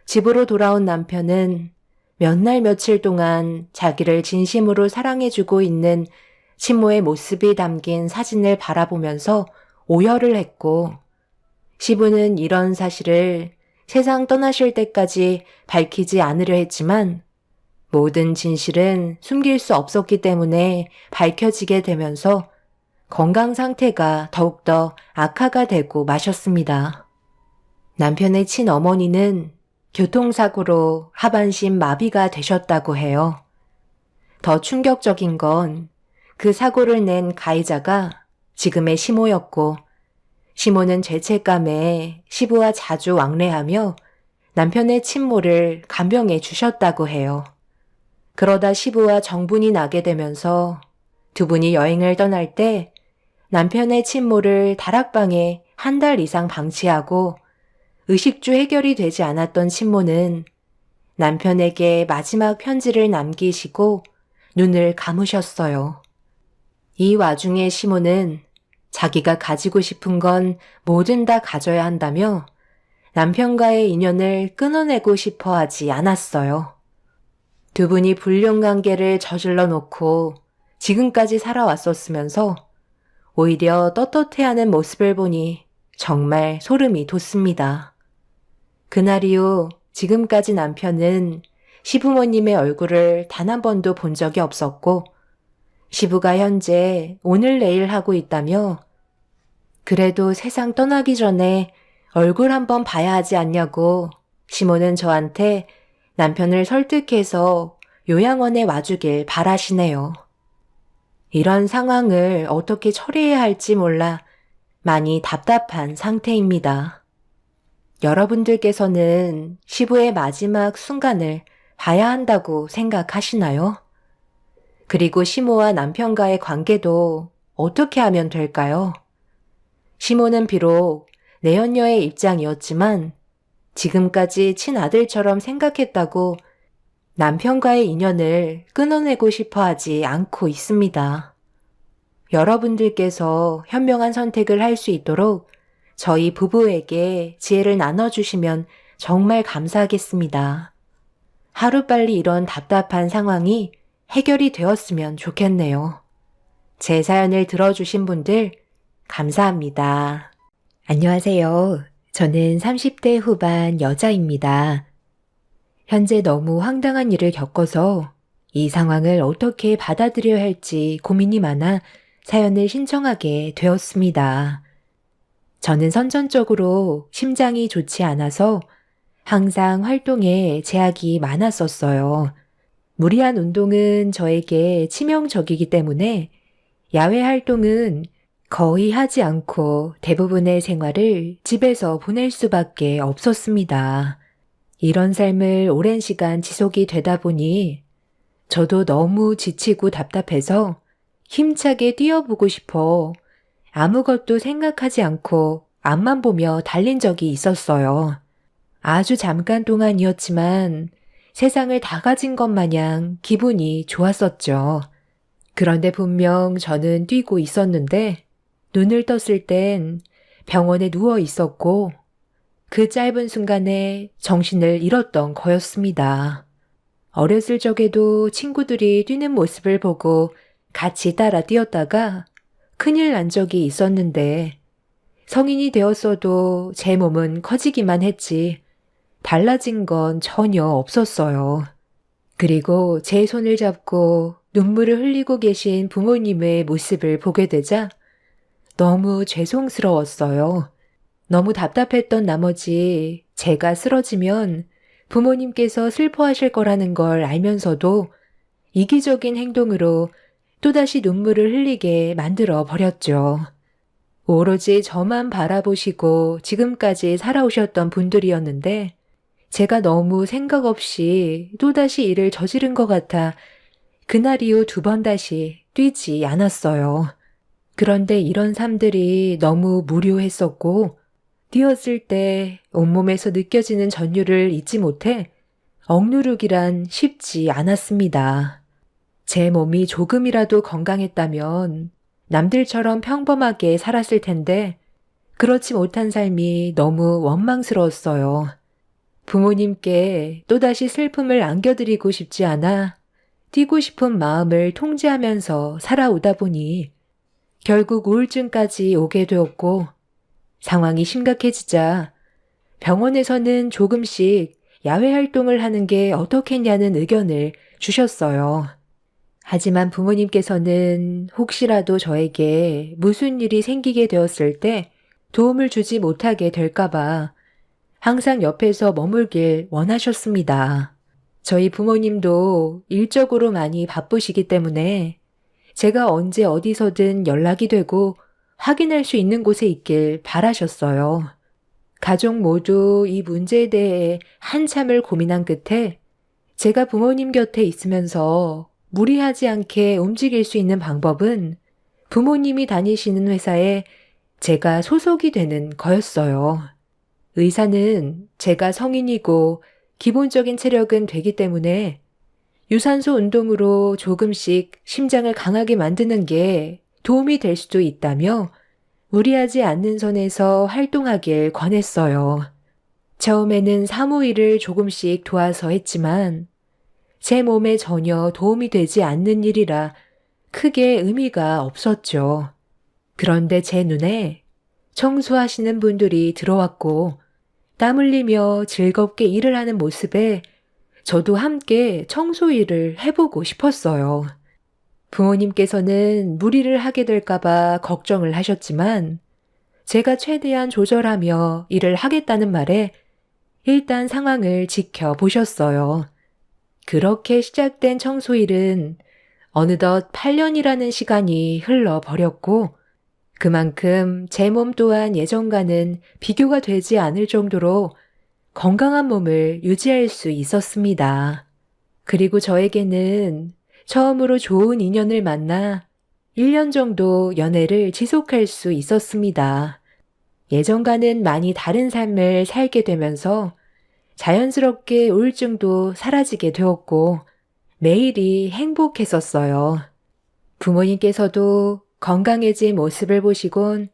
집으로 돌아온 남편은 몇 날 며칠 동안 자기를 진심으로 사랑해주고 있는 친모의 모습이 담긴 사진을 바라보면서 오열을 했고, 시부는 이런 사실을 세상 떠나실 때까지 밝히지 않으려 했지만 모든 진실은 숨길 수 없었기 때문에 밝혀지게 되면서 건강 상태가 더욱더 악화가 되고 마셨습니다. 남편의 친어머니는 교통사고로 하반신 마비가 되셨다고 해요. 더 충격적인 건 그 사고를 낸 가해자가 지금의 시모였고, 시모는 죄책감에 시부와 자주 왕래하며 남편의 친모를 간병해 주셨다고 해요. 그러다 시부와 정분이 나게 되면서 두 분이 여행을 떠날 때 남편의 친모를 다락방에 한 달 이상 방치하고 의식주 해결이 되지 않았던 친모는 남편에게 마지막 편지를 남기시고 눈을 감으셨어요. 이 와중에 시모는 자기가 가지고 싶은 건 뭐든 다 가져야 한다며 남편과의 인연을 끊어내고 싶어 하지 않았어요. 두 분이 불륜 관계를 저질러 놓고 지금까지 살아왔었으면서 오히려 떳떳해하는 모습을 보니 정말 소름이 돋습니다. 그날 이후 지금까지 남편은 시부모님의 얼굴을 단 한 번도 본 적이 없었고 시부가 현재 오늘 내일 하고 있다며 그래도 세상 떠나기 전에 얼굴 한번 봐야 하지 않냐고 시모는 저한테 남편을 설득해서 요양원에 와주길 바라시네요. 이런 상황을 어떻게 처리해야 할지 몰라 많이 답답한 상태입니다. 여러분들께서는 시부의 마지막 순간을 봐야 한다고 생각하시나요? 그리고 시모와 남편과의 관계도 어떻게 하면 될까요? 시모는 비록 내연녀의 입장이었지만 지금까지 친아들처럼 생각했다고 남편과의 인연을 끊어내고 싶어 하지 않고 있습니다. 여러분들께서 현명한 선택을 할 수 있도록 저희 부부에게 지혜를 나눠주시면 정말 감사하겠습니다. 하루빨리 이런 답답한 상황이 해결이 되었으면 좋겠네요. 제 사연을 들어주신 분들 감사합니다. 안녕하세요. 저는 30대 후반 여자입니다. 현재 너무 황당한 일을 겪어서 이 상황을 어떻게 받아들여야 할지 고민이 많아 사연을 신청하게 되었습니다. 저는 선천적으로 심장이 좋지 않아서 항상 활동에 제약이 많았었어요. 무리한 운동은 저에게 치명적이기 때문에 야외 활동은 거의 하지 않고 대부분의 생활을 집에서 보낼 수밖에 없었습니다. 이런 삶을 오랜 시간 지속이 되다 보니 저도 너무 지치고 답답해서 힘차게 뛰어보고 싶어 아무것도 생각하지 않고 앞만 보며 달린 적이 있었어요. 아주 잠깐 동안이었지만 세상을 다 가진 것 마냥 기분이 좋았었죠. 그런데 분명 저는 뛰고 있었는데 눈을 떴을 땐 병원에 누워 있었고 그 짧은 순간에 정신을 잃었던 거였습니다. 어렸을 적에도 친구들이 뛰는 모습을 보고 같이 따라 뛰었다가 큰일 난 적이 있었는데 성인이 되었어도 제 몸은 커지기만 했지 달라진 건 전혀 없었어요. 그리고 제 손을 잡고 눈물을 흘리고 계신 부모님의 모습을 보게 되자 너무 죄송스러웠어요. 너무 답답했던 나머지 제가 쓰러지면 부모님께서 슬퍼하실 거라는 걸 알면서도 이기적인 행동으로 또다시 눈물을 흘리게 만들어 버렸죠. 오로지 저만 바라보시고 지금까지 살아오셨던 분들이었는데 제가 너무 생각 없이 또다시 일을 저지른 것 같아 그날 이후 2번 다시 뛰지 않았어요. 그런데 이런 삶들이 너무 무료했었고 뛰었을 때 온몸에서 느껴지는 전율을 잊지 못해 억누르기란 쉽지 않았습니다. 제 몸이 조금이라도 건강했다면 남들처럼 평범하게 살았을 텐데 그렇지 못한 삶이 너무 원망스러웠어요. 부모님께 또다시 슬픔을 안겨드리고 싶지 않아 뛰고 싶은 마음을 통제하면서 살아오다 보니 결국 우울증까지 오게 되었고 상황이 심각해지자 병원에서는 조금씩 야외 활동을 하는 게 어떻겠냐는 의견을 주셨어요. 하지만 부모님께서는 혹시라도 저에게 무슨 일이 생기게 되었을 때 도움을 주지 못하게 될까봐 항상 옆에서 머물길 원하셨습니다. 저희 부모님도 일적으로 많이 바쁘시기 때문에 제가 언제 어디서든 연락이 되고 확인할 수 있는 곳에 있길 바라셨어요. 가족 모두 이 문제에 대해 한참을 고민한 끝에 제가 부모님 곁에 있으면서 무리하지 않게 움직일 수 있는 방법은 부모님이 다니시는 회사에 제가 소속이 되는 거였어요. 의사는 제가 성인이고 기본적인 체력은 되기 때문에 유산소 운동으로 조금씩 심장을 강하게 만드는 게 도움이 될 수도 있다며 무리하지 않는 선에서 활동하길 권했어요. 처음에는 사무일을 조금씩 도와서 했지만 제 몸에 전혀 도움이 되지 않는 일이라 크게 의미가 없었죠. 그런데 제 눈에 청소하시는 분들이 들어왔고 땀 흘리며 즐겁게 일을 하는 모습에 저도 함께 청소 일을 해보고 싶었어요. 부모님께서는 무리를 하게 될까봐 걱정을 하셨지만 제가 최대한 조절하며 일을 하겠다는 말에 일단 상황을 지켜보셨어요. 그렇게 시작된 청소일은 어느덧 8년이라는 시간이 흘러버렸고 그만큼 제 몸 또한 예전과는 비교가 되지 않을 정도로 건강한 몸을 유지할 수 있었습니다. 그리고 저에게는 처음으로 좋은 인연을 만나 1년 정도 연애를 지속할 수 있었습니다. 예전과는 많이 다른 삶을 살게 되면서 자연스럽게 우울증도 사라지게 되었고 매일이 행복했었어요. 부모님께서도 건강해진 모습을 보시곤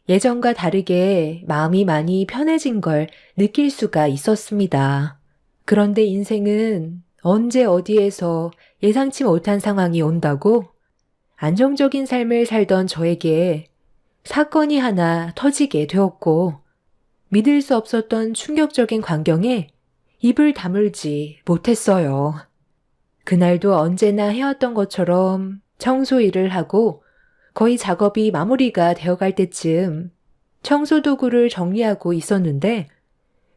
예전과 다르게 마음이 많이 편해진 걸 느낄 수가 있었습니다. 그런데 인생은 언제 어디에서 예상치 못한 상황이 온다고 안정적인 삶을 살던 저에게 사건이 하나 터지게 되었고 믿을 수 없었던 충격적인 광경에 입을 다물지 못했어요. 그날도 언제나 해왔던 것처럼 청소 일을 하고 거의 작업이 마무리가 되어갈 때쯤 청소 도구를 정리하고 있었는데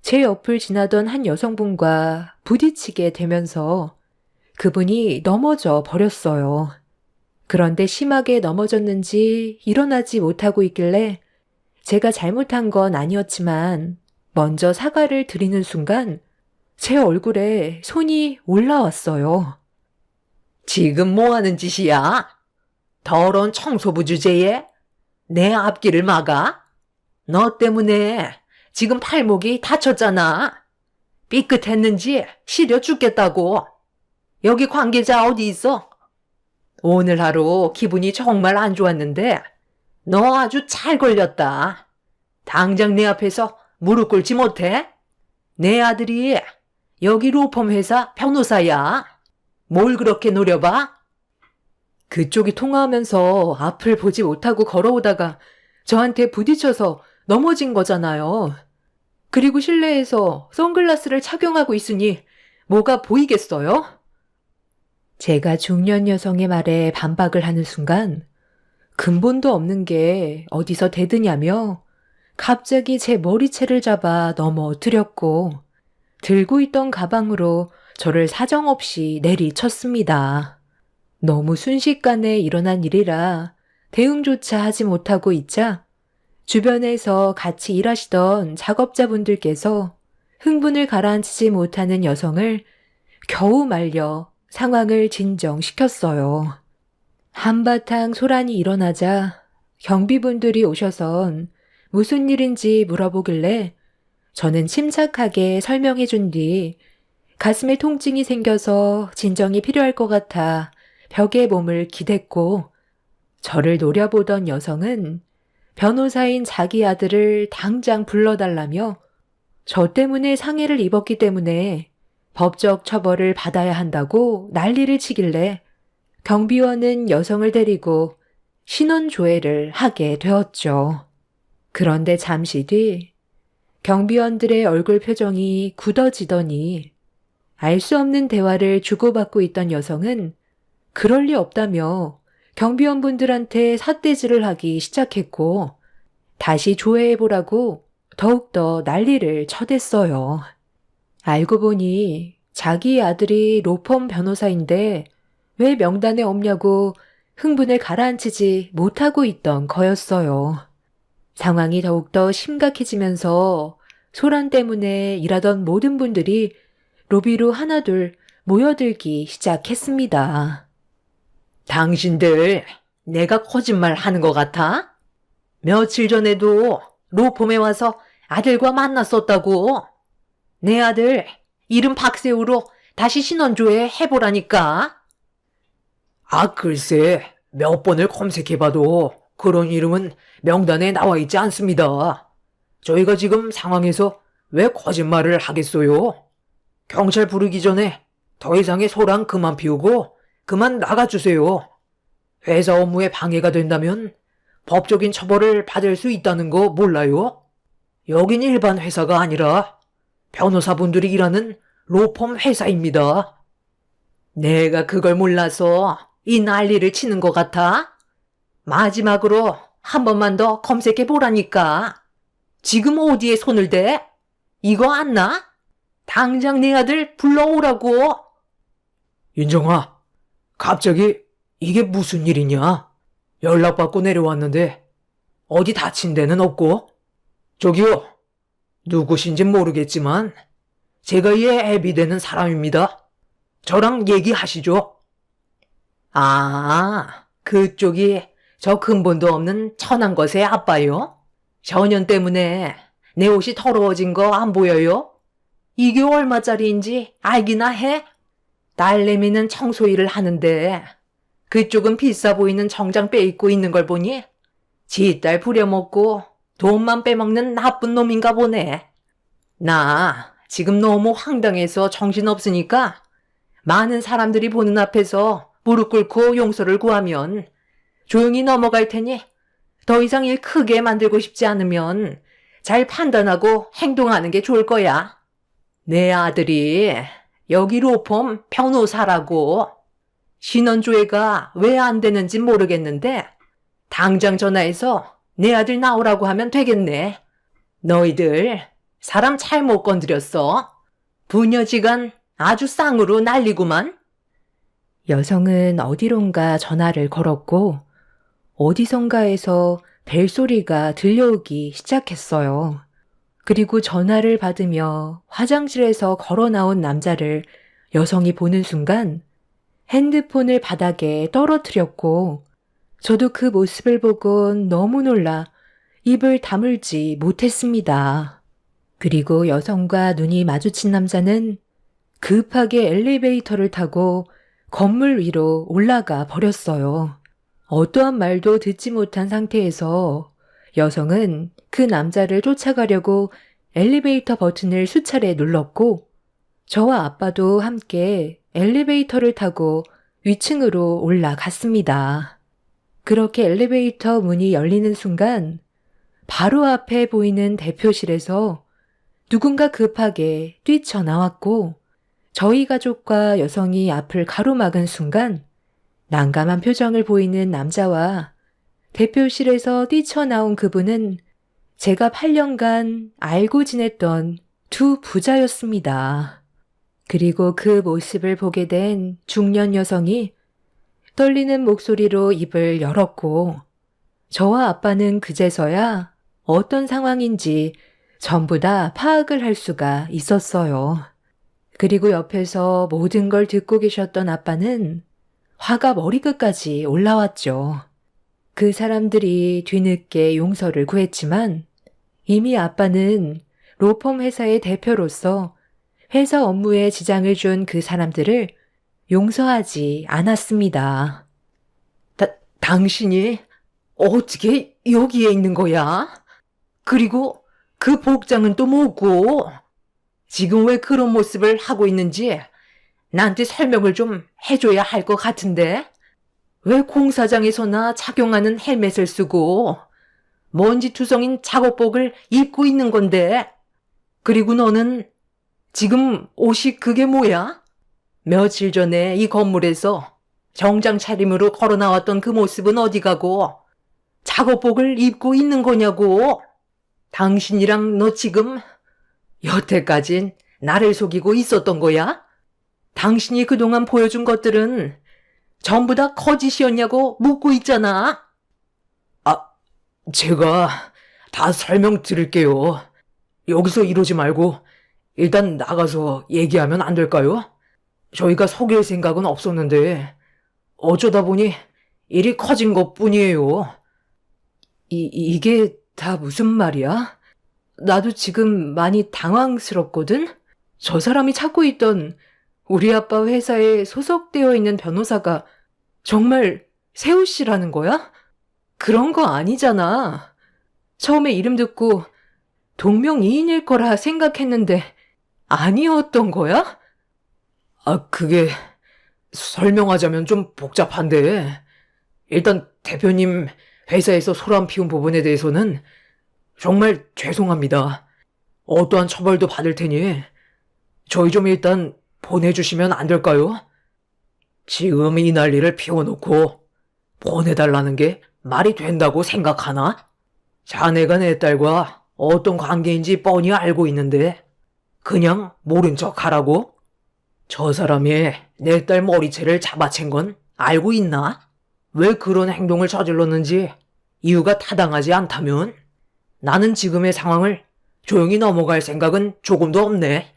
제 옆을 지나던 한 여성분과 부딪히게 되면서 그분이 넘어져 버렸어요. 그런데 심하게 넘어졌는지 일어나지 못하고 있길래 제가 잘못한 건 아니었지만 먼저 사과를 드리는 순간 제 얼굴에 손이 올라왔어요. 지금 뭐 하는 짓이야? 더러운 청소부 주제에 내 앞길을 막아? 너 때문에 지금 팔목이 다쳤잖아. 삐끗했는지 시려 죽겠다고. 여기 관계자 어디 있어? 오늘 하루 기분이 정말 안 좋았는데 너 아주 잘 걸렸다. 당장 내 앞에서 무릎 꿇지 못해? 내 아들이 여기 로펌 회사 변호사야. 뭘 그렇게 노려봐? 그쪽이 통화하면서 앞을 보지 못하고 걸어오다가 저한테 부딪혀서 넘어진 거잖아요. 그리고 실내에서 선글라스를 착용하고 있으니 뭐가 보이겠어요? 제가 중년 여성의 말에 반박을 하는 순간 근본도 없는 게 어디서 대드냐며 갑자기 제 머리채를 잡아 넘어뜨렸고 들고 있던 가방으로 저를 사정없이 내리쳤습니다. 너무 순식간에 일어난 일이라 대응조차 하지 못하고 있자 주변에서 같이 일하시던 작업자분들께서 흥분을 가라앉히지 못하는 여성을 겨우 말려 상황을 진정시켰어요. 한바탕 소란이 일어나자 경비분들이 오셔선 무슨 일인지 물어보길래 저는 침착하게 설명해 준 뒤 가슴에 통증이 생겨서 진정이 필요할 것 같아 벽에 몸을 기댔고 저를 노려보던 여성은 변호사인 자기 아들을 당장 불러달라며 저 때문에 상해를 입었기 때문에 법적 처벌을 받아야 한다고 난리를 치길래 경비원은 여성을 데리고 신원조회를 하게 되었죠. 그런데 잠시 뒤 경비원들의 얼굴 표정이 굳어지더니 알 수 없는 대화를 주고받고 있던 여성은 그럴 리 없다며 경비원분들한테 삿대질을 하기 시작했고 다시 조회해보라고 더욱더 난리를 쳐댔어요. 알고 보니 자기 아들이 로펌 변호사인데 왜 명단에 없냐고 흥분을 가라앉히지 못하고 있던 거였어요. 상황이 더욱더 심각해지면서 소란 때문에 일하던 모든 분들이 로비로 하나둘 모여들기 시작했습니다. 당신들 내가 거짓말 하는 것 같아? 며칠 전에도 로펌에 와서 아들과 만났었다고. 내 아들 이름 박세우로 다시 신원조회 해보라니까. 아, 글쎄 몇 번을 검색해봐도 그런 이름은 명단에 나와 있지 않습니다. 저희가 지금 상황에서 왜 거짓말을 하겠어요? 경찰 부르기 전에 더 이상의 소란 그만 피우고 그만 나가주세요. 회사 업무에 방해가 된다면 법적인 처벌을 받을 수 있다는 거 몰라요? 여긴 일반 회사가 아니라 변호사분들이 일하는 로펌 회사입니다. 내가 그걸 몰라서 이 난리를 치는 것 같아? 마지막으로 한 번만 더 검색해 보라니까. 지금 어디에 손을 대? 이거 안 나? 당장 내 아들 불러오라고. 윤정아, 갑자기 이게 무슨 일이냐? 연락받고 내려왔는데 어디 다친 데는 없고? 저기요, 누구신진 모르겠지만 제가 이 애비 되는 사람입니다. 저랑 얘기하시죠. 아, 그쪽이 저 근본도 없는 천한 것의 아빠요? 전현 때문에 내 옷이 더러워진 거 안 보여요? 이게 얼마짜리인지 알기나 해? 딸내미는 청소일을 하는데 그쪽은 비싸 보이는 정장 빼입고 있는 걸 보니 지 딸 부려먹고 돈만 빼먹는 나쁜 놈인가 보네. 나 지금 너무 황당해서 정신없으니까 많은 사람들이 보는 앞에서 무릎 꿇고 용서를 구하면 조용히 넘어갈 테니 더 이상 일 크게 만들고 싶지 않으면 잘 판단하고 행동하는 게 좋을 거야. 내 아들이 여기 로펌 변호사라고. 신원조회가 왜 안 되는지 모르겠는데 당장 전화해서 내 아들 나오라고 하면 되겠네. 너희들 사람 잘못 건드렸어. 부녀지간 아주 쌍으로 난리구만. 여성은 어디론가 전화를 걸었고 어디선가에서 벨소리가 들려오기 시작했어요. 그리고 전화를 받으며 화장실에서 걸어 나온 남자를 여성이 보는 순간 핸드폰을 바닥에 떨어뜨렸고 저도 그 모습을 보곤 너무 놀라 입을 다물지 못했습니다. 그리고 여성과 눈이 마주친 남자는 급하게 엘리베이터를 타고 건물 위로 올라가 버렸어요. 어떠한 말도 듣지 못한 상태에서 여성은 그 남자를 쫓아가려고 엘리베이터 버튼을 수차례 눌렀고 저와 아빠도 함께 엘리베이터를 타고 위층으로 올라갔습니다. 그렇게 엘리베이터 문이 열리는 순간 바로 앞에 보이는 대표실에서 누군가 급하게 뛰쳐나왔고 저희 가족과 여성이 앞을 가로막은 순간 난감한 표정을 보이는 남자와 대표실에서 뛰쳐나온 그분은 제가 8년간 알고 지냈던 두 부자였습니다. 그리고 그 모습을 보게 된 중년 여성이 떨리는 목소리로 입을 열었고 저와 아빠는 그제서야 어떤 상황인지 전부 다 파악을 할 수가 있었어요. 그리고 옆에서 모든 걸 듣고 계셨던 아빠는 화가 머리끝까지 올라왔죠. 그 사람들이 뒤늦게 용서를 구했지만 이미 아빠는 로펌 회사의 대표로서 회사 업무에 지장을 준 그 사람들을 용서하지 않았습니다. 당신이 어떻게 여기에 있는 거야? 그리고 그 복장은 또 뭐고? 지금 왜 그런 모습을 하고 있는지 나한테 설명을 좀 해줘야 할 것 같은데? 왜 공사장에서나 착용하는 헬멧을 쓰고 먼지투성인 작업복을 입고 있는 건데? 그리고 너는 지금 옷이 그게 뭐야? 며칠 전에 이 건물에서 정장 차림으로 걸어 나왔던 그 모습은 어디 가고 작업복을 입고 있는 거냐고? 당신이랑 너 지금 여태까진 나를 속이고 있었던 거야? 당신이 그동안 보여준 것들은 전부 다 거짓이었냐고 묻고 있잖아. 제가 다 설명드릴게요. 여기서 이러지 말고 일단 나가서 얘기하면 안 될까요? 저희가 속일 생각은 없었는데 어쩌다 보니 일이 커진 것뿐이에요. 이게 다 무슨 말이야? 나도 지금 많이 당황스럽거든? 저 사람이 찾고 있던 우리 아빠 회사에 소속되어 있는 변호사가 정말 세우 씨라는 거야? 그런 거 아니잖아. 처음에 이름 듣고 동명이인일 거라 생각했는데 아니었던 거야? 그게 설명하자면 좀 복잡한데, 일단 대표님 회사에서 소란 피운 부분에 대해서는 정말 죄송합니다. 어떠한 처벌도 받을 테니 저희 좀 일단 보내주시면 안 될까요? 지금 이 난리를 피워놓고 보내달라는 게 말이 된다고 생각하나? 자네가 내 딸과 어떤 관계인지 뻔히 알고 있는데 그냥 모른 척 하라고? 저 사람이 내 딸 머리채를 잡아챈 건 알고 있나? 왜 그런 행동을 저질렀는지 이유가 타당하지 않다면 나는 지금의 상황을 조용히 넘어갈 생각은 조금도 없네.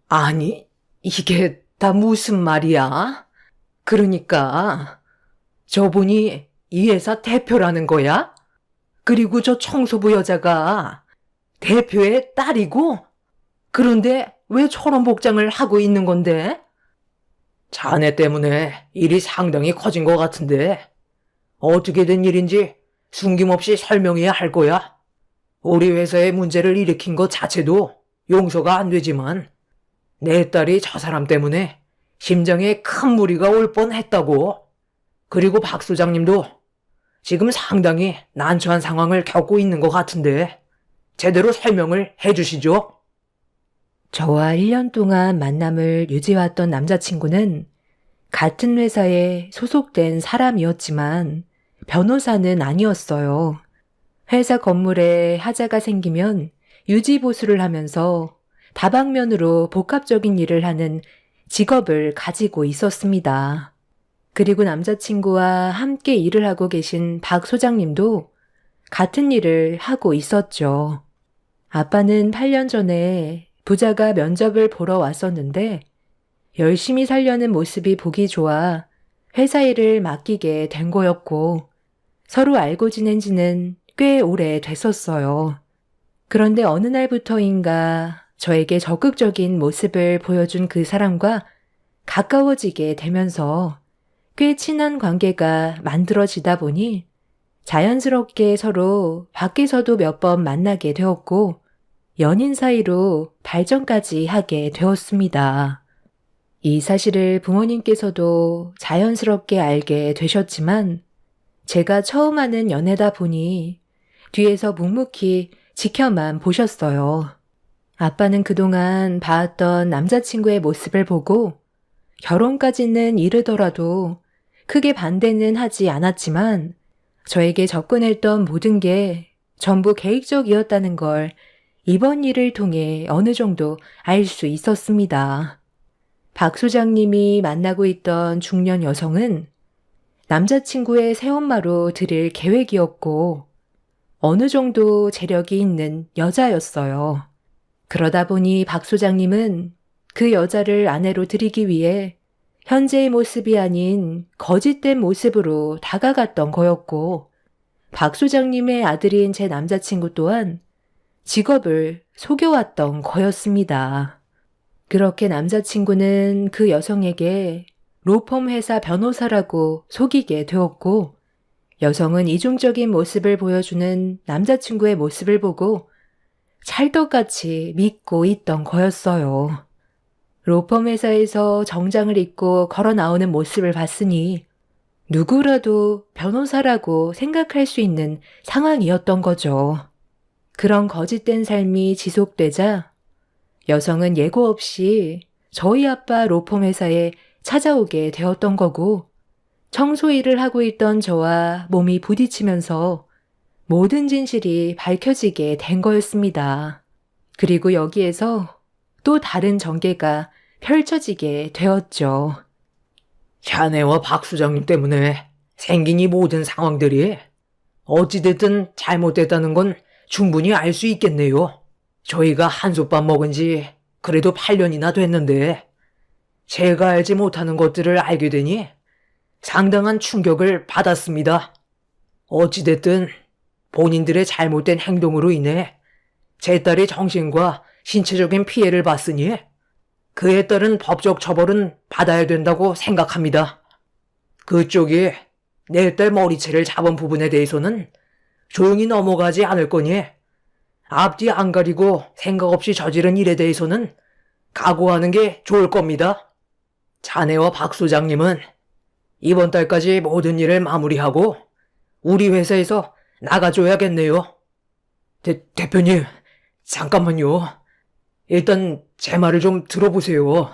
아니, 이게 다 무슨 말이야? 그러니까 저분이 이 회사 대표라는 거야? 그리고 저 청소부 여자가 대표의 딸이고? 그런데 왜 저런 복장을 하고 있는 건데? 자네 때문에 일이 상당히 커진 것 같은데 어떻게 된 일인지 숨김없이 설명해야 할 거야. 우리 회사에 문제를 일으킨 것 자체도 용서가 안 되지만 내 딸이 저 사람 때문에 심장에 큰 무리가 올 뻔했다고. 그리고 박 소장님도 지금 상당히 난처한 상황을 겪고 있는 것 같은데 제대로 설명을 해주시죠. 저와 1년 동안 만남을 유지해왔던 남자친구는 같은 회사에 소속된 사람이었지만 변호사는 아니었어요. 회사 건물에 하자가 생기면 유지보수를 하면서 다방면으로 복합적인 일을 하는 직업을 가지고 있었습니다. 그리고 남자친구와 함께 일을 하고 계신 박 소장님도 같은 일을 하고 있었죠. 아빠는 8년 전에 부자가 면접을 보러 왔었는데 열심히 살려는 모습이 보기 좋아 회사 일을 맡기게 된 거였고 서로 알고 지낸 지는 꽤 오래 됐었어요. 그런데 어느 날부터인가 저에게 적극적인 모습을 보여준 그 사람과 가까워지게 되면서 꽤 친한 관계가 만들어지다 보니 자연스럽게 서로 밖에서도 몇 번 만나게 되었고 연인 사이로 발전까지 하게 되었습니다. 이 사실을 부모님께서도 자연스럽게 알게 되셨지만 제가 처음 하는 연애다 보니 뒤에서 묵묵히 지켜만 보셨어요. 아빠는 그동안 봐왔던 남자친구의 모습을 보고 결혼까지는 이르더라도 크게 반대는 하지 않았지만 저에게 접근했던 모든 게 전부 계획적이었다는 걸 이번 일을 통해 어느 정도 알 수 있었습니다. 박 소장님이 만나고 있던 중년 여성은 남자친구의 새엄마로 들일 계획이었고 어느 정도 재력이 있는 여자였어요. 그러다 보니 박 소장님은 그 여자를 아내로 들이기 위해 현재의 모습이 아닌 거짓된 모습으로 다가갔던 거였고 박 소장님의 아들인 제 남자친구 또한 직업을 속여왔던 거였습니다. 그렇게 남자친구는 그 여성에게 로펌 회사 변호사라고 속이게 되었고 여성은 이중적인 모습을 보여주는 남자친구의 모습을 보고 찰떡같이 믿고 있던 거였어요. 로펌 회사에서 정장을 입고 걸어 나오는 모습을 봤으니 누구라도 변호사라고 생각할 수 있는 상황이었던 거죠. 그런 거짓된 삶이 지속되자 여성은 예고 없이 저희 아빠 로펌 회사에 찾아오게 되었던 거고 청소 일을 하고 있던 저와 몸이 부딪히면서 모든 진실이 밝혀지게 된 거였습니다. 그리고 여기에서 또 다른 전개가 펼쳐지게 되었죠. 자네와 박 수장님 때문에 생긴 이 모든 상황들이 어찌됐든 잘못됐다는 건 충분히 알 수 있겠네요. 저희가 한솥밥 먹은 지 그래도 8년이나 됐는데 제가 알지 못하는 것들을 알게 되니 상당한 충격을 받았습니다. 어찌됐든 본인들의 잘못된 행동으로 인해 제 딸이 정신과 신체적인 피해를 봤으니 그에 따른 법적 처벌은 받아야 된다고 생각합니다. 그쪽이 내 딸 머리채를 잡은 부분에 대해서는 조용히 넘어가지 않을 거니 앞뒤 안 가리고 생각 없이 저지른 일에 대해서는 각오하는 게 좋을 겁니다. 자네와 박 소장님은 이번 달까지 모든 일을 마무리하고 우리 회사에서 나가줘야겠네요. 대표님, 잠깐만요. 일단 제 말을 좀 들어보세요.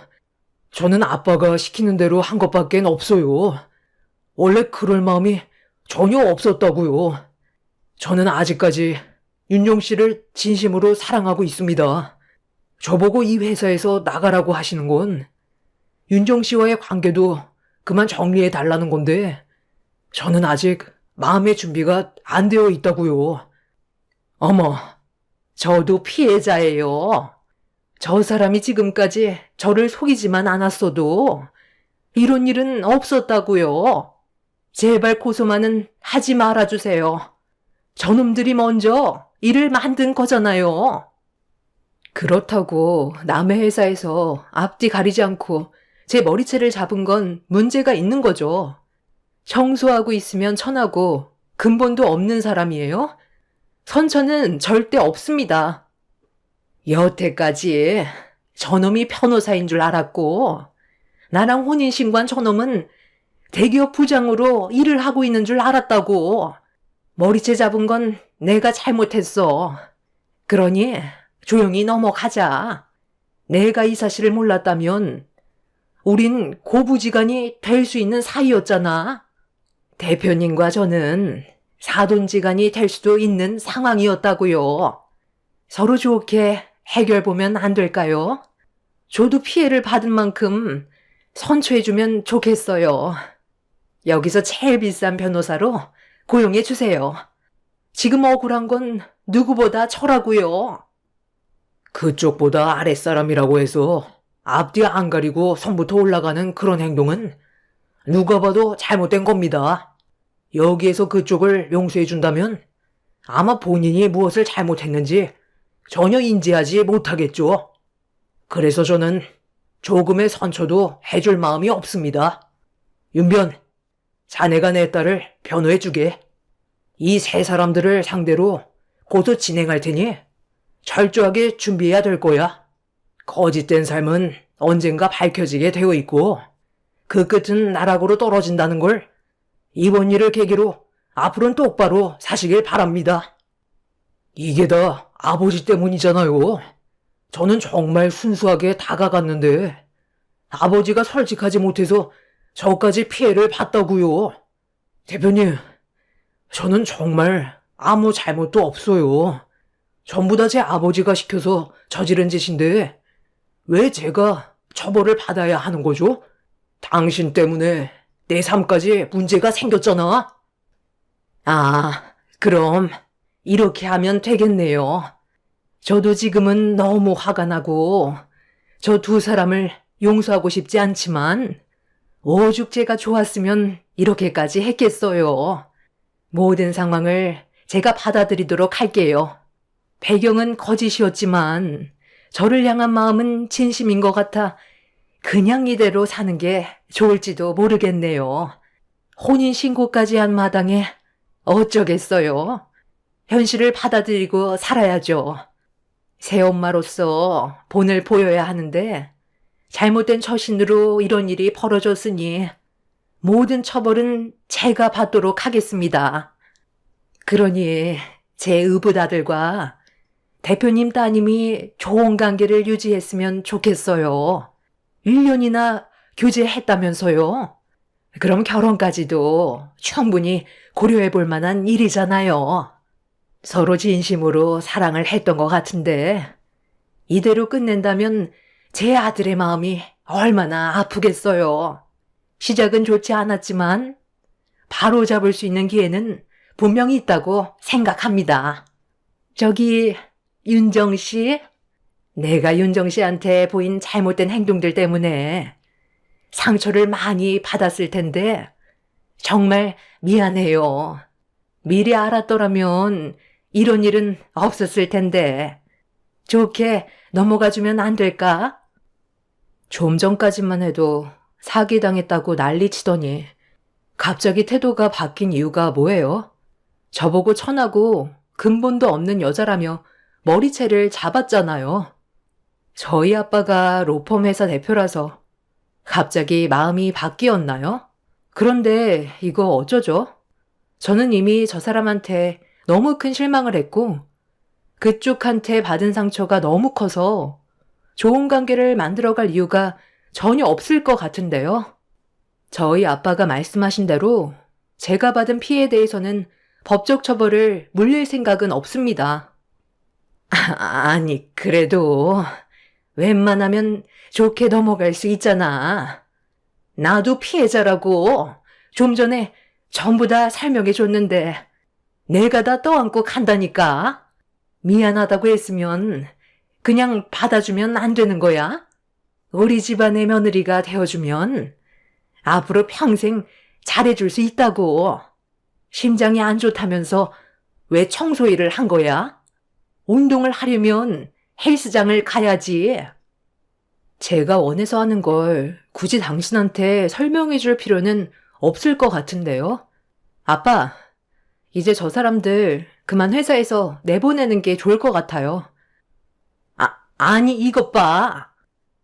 저는 아빠가 시키는 대로 한 것밖엔 없어요. 원래 그럴 마음이 전혀 없었다고요. 저는 아직까지 윤용 씨를 진심으로 사랑하고 있습니다. 저보고 이 회사에서 나가라고 하시는 건 윤정 씨와의 관계도 그만 정리해 달라는 건데 저는 아직 마음의 준비가 안 되어 있다고요. 어머, 저도 피해자예요. 저 사람이 지금까지 저를 속이지만 않았어도 이런 일은 없었다고요. 제발 고소만은 하지 말아주세요. 저놈들이 먼저 일을 만든 거잖아요. 그렇다고 남의 회사에서 앞뒤 가리지 않고 제 머리채를 잡은 건 문제가 있는 거죠. 청소하고 있으면 천하고 근본도 없는 사람이에요? 선처는 절대 없습니다. 여태까지 저놈이 변호사인 줄 알았고 나랑 혼인신고한 저놈은 대기업 부장으로 일을 하고 있는 줄 알았다고. 머리채 잡은 건 내가 잘못했어. 그러니 조용히 넘어가자. 내가 이 사실을 몰랐다면 우린 고부지간이 될 수 있는 사이였잖아. 대표님과 저는 사돈지간이 될 수도 있는 상황이었다고요. 서로 좋게 해결 보면 안 될까요? 저도 피해를 받은 만큼 선처해주면 좋겠어요. 여기서 제일 비싼 변호사로 고용해 주세요. 지금 억울한 건 누구보다 저라고요. 그쪽보다 아랫사람이라고 해서 앞뒤 안 가리고 선부터 올라가는 그런 행동은 누가 봐도 잘못된 겁니다. 여기에서 그쪽을 용서해 준다면 아마 본인이 무엇을 잘못했는지 전혀 인지하지 못하겠죠. 그래서 저는 조금의 선처도 해줄 마음이 없습니다. 윤변, 자네가 내 딸을 변호해 주게. 이 세 사람들을 상대로 고소 진행할 테니 철저하게 준비해야 될 거야. 거짓된 삶은 언젠가 밝혀지게 되어 있고 그 끝은 나락으로 떨어진다는 걸 이번 일을 계기로 앞으로는 똑바로 사시길 바랍니다. 이게 다 아버지 때문이잖아요. 저는 정말 순수하게 다가갔는데 아버지가 솔직하지 못해서 저까지 피해를 봤다고요. 대표님, 저는 정말 아무 잘못도 없어요. 전부 다 제 아버지가 시켜서 저지른 짓인데 왜 제가 처벌을 받아야 하는 거죠? 당신 때문에 내 삶까지 문제가 생겼잖아. 아, 그럼 이렇게 하면 되겠네요. 저도 지금은 너무 화가 나고 저 두 사람을 용서하고 싶지 않지만 오죽 제가 좋았으면 이렇게까지 했겠어요. 모든 상황을 제가 받아들이도록 할게요. 배경은 거짓이었지만 저를 향한 마음은 진심인 것 같아 그냥 이대로 사는 게 좋을지도 모르겠네요. 혼인신고까지 한 마당에 어쩌겠어요. 현실을 받아들이고 살아야죠. 새엄마로서 본을 보여야 하는데 잘못된 처신으로 이런 일이 벌어졌으니 모든 처벌은 제가 받도록 하겠습니다. 그러니 제 의붓아들과 대표님 따님이 좋은 관계를 유지했으면 좋겠어요. 1년이나 교제했다면서요. 그럼 결혼까지도 충분히 고려해 볼 만한 일이잖아요. 서로 진심으로 사랑을 했던 것 같은데 이대로 끝낸다면 제 아들의 마음이 얼마나 아프겠어요. 시작은 좋지 않았지만 바로 잡을 수 있는 기회는 분명히 있다고 생각합니다. 저기 윤정 씨, 내가 윤정 씨한테 보인 잘못된 행동들 때문에 상처를 많이 받았을 텐데 정말 미안해요. 미리 알았더라면 이런 일은 없었을 텐데 좋게 넘어가주면 안 될까? 좀 전까지만 해도 사기당했다고 난리치더니 갑자기 태도가 바뀐 이유가 뭐예요? 저보고 천하고 근본도 없는 여자라며 머리채를 잡았잖아요. 저희 아빠가 로펌 회사 대표라서 갑자기 마음이 바뀌었나요? 그런데 이거 어쩌죠? 저는 이미 저 사람한테 너무 큰 실망을 했고 그쪽한테 받은 상처가 너무 커서 좋은 관계를 만들어갈 이유가 전혀 없을 것 같은데요. 저희 아빠가 말씀하신 대로 제가 받은 피해에 대해서는 법적 처벌을 물릴 생각은 없습니다. 아니, 그래도 웬만하면 좋게 넘어갈 수 있잖아. 나도 피해자라고 좀 전에 전부 다 설명해 줬는데 내가 다 떠안고 간다니까. 미안하다고 했으면 그냥 받아주면 안 되는 거야? 우리 집안의 며느리가 되어주면 앞으로 평생 잘해줄 수 있다고. 심장이 안 좋다면서 왜 청소일을 한 거야? 운동을 하려면 헬스장을 가야지. 제가 원해서 하는 걸 굳이 당신한테 설명해 줄 필요는 없을 것 같은데요. 아빠, 이제 저 사람들 그만 회사에서 내보내는 게 좋을 것 같아요. 아니 이것 봐.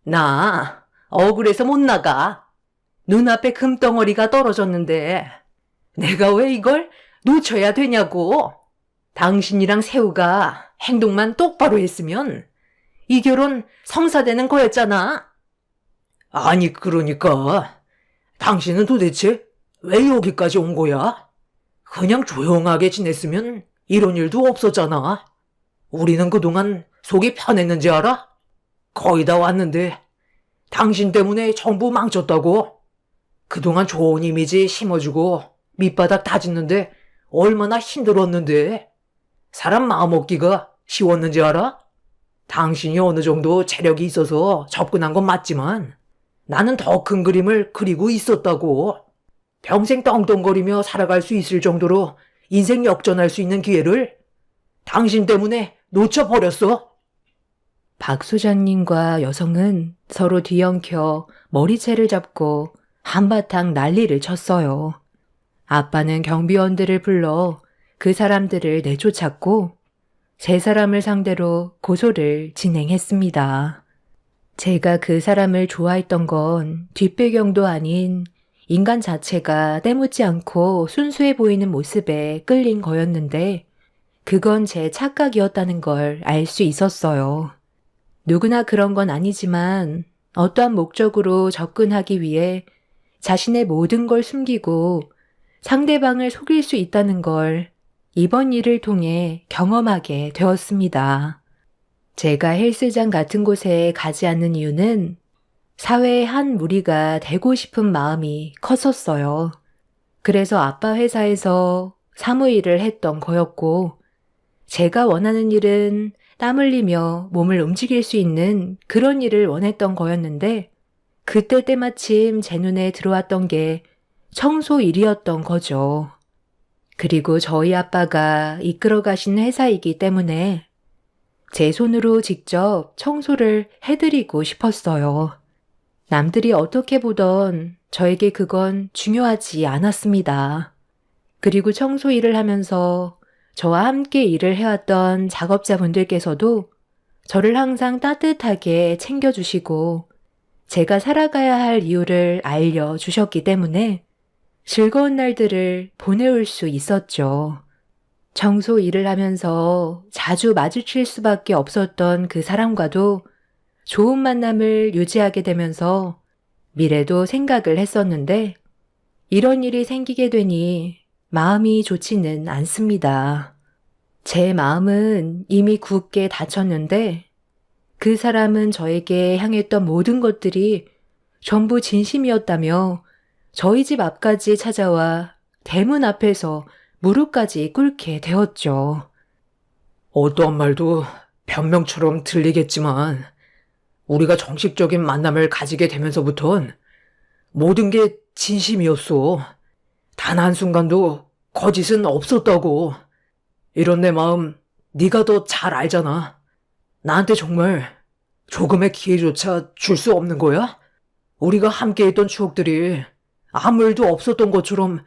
나 억울해서 못 나가. 눈앞에 금덩어리가 떨어졌는데 내가 왜 이걸 놓쳐야 되냐고. 당신이랑 세우가 행동만 똑바로 했으면 이 결혼 성사되는 거였잖아. 아니 그러니까 당신은 도대체 왜 여기까지 온 거야? 그냥 조용하게 지냈으면 이런 일도 없었잖아. 우리는 그동안 속이 편했는지 알아? 거의 다 왔는데 당신 때문에 전부 망쳤다고. 그동안 좋은 이미지 심어주고 밑바닥 다짓는데 얼마나 힘들었는데 사람 마음먹기가 쉬웠는지 알아? 당신이 어느 정도 체력이 있어서 접근한 건 맞지만 나는 더 큰 그림을 그리고 있었다고. 평생 떵떵거리며 살아갈 수 있을 정도로 인생 역전할 수 있는 기회를 당신 때문에 놓쳐버렸어. 박 소장님과 여성은 서로 뒤엉켜 머리채를 잡고 한바탕 난리를 쳤어요. 아빠는 경비원들을 불러 그 사람들을 내쫓았고 세 사람을 상대로 고소를 진행했습니다. 제가 그 사람을 좋아했던 건 뒷배경도 아닌 인간 자체가 때묻지 않고 순수해 보이는 모습에 끌린 거였는데 그건 제 착각이었다는 걸 알 수 있었어요. 누구나 그런 건 아니지만 어떠한 목적으로 접근하기 위해 자신의 모든 걸 숨기고 상대방을 속일 수 있다는 걸 이번 일을 통해 경험하게 되었습니다. 제가 헬스장 같은 곳에 가지 않는 이유는 사회의 한 무리가 되고 싶은 마음이 컸었어요. 그래서 아빠 회사에서 사무일을 했던 거였고 제가 원하는 일은 땀 흘리며 몸을 움직일 수 있는 그런 일을 원했던 거였는데 그때 때마침 제 눈에 들어왔던 게 청소 일이었던 거죠. 그리고 저희 아빠가 이끌어 가신 회사이기 때문에 제 손으로 직접 청소를 해드리고 싶었어요. 남들이 어떻게 보던 저에게 그건 중요하지 않았습니다. 그리고 청소 일을 하면서 저와 함께 일을 해왔던 작업자분들께서도 저를 항상 따뜻하게 챙겨주시고 제가 살아가야 할 이유를 알려주셨기 때문에 즐거운 날들을 보내올 수 있었죠. 청소 일을 하면서 자주 마주칠 수밖에 없었던 그 사람과도 좋은 만남을 유지하게 되면서 미래도 생각을 했었는데 이런 일이 생기게 되니 마음이 좋지는 않습니다. 제 마음은 이미 굳게 닫혔는데 그 사람은 저에게 향했던 모든 것들이 전부 진심이었다며 저희 집 앞까지 찾아와 대문 앞에서 무릎까지 꿇게 되었죠. 어떠한 말도 변명처럼 들리겠지만 우리가 정식적인 만남을 가지게 되면서부턴 모든 게 진심이었어. 단 한순간도 거짓은 없었다고. 이런 내 마음 네가 더 잘 알잖아. 나한테 정말 조금의 기회조차 줄 수 없는 거야? 우리가 함께 했던 추억들이 아무 일도 없었던 것처럼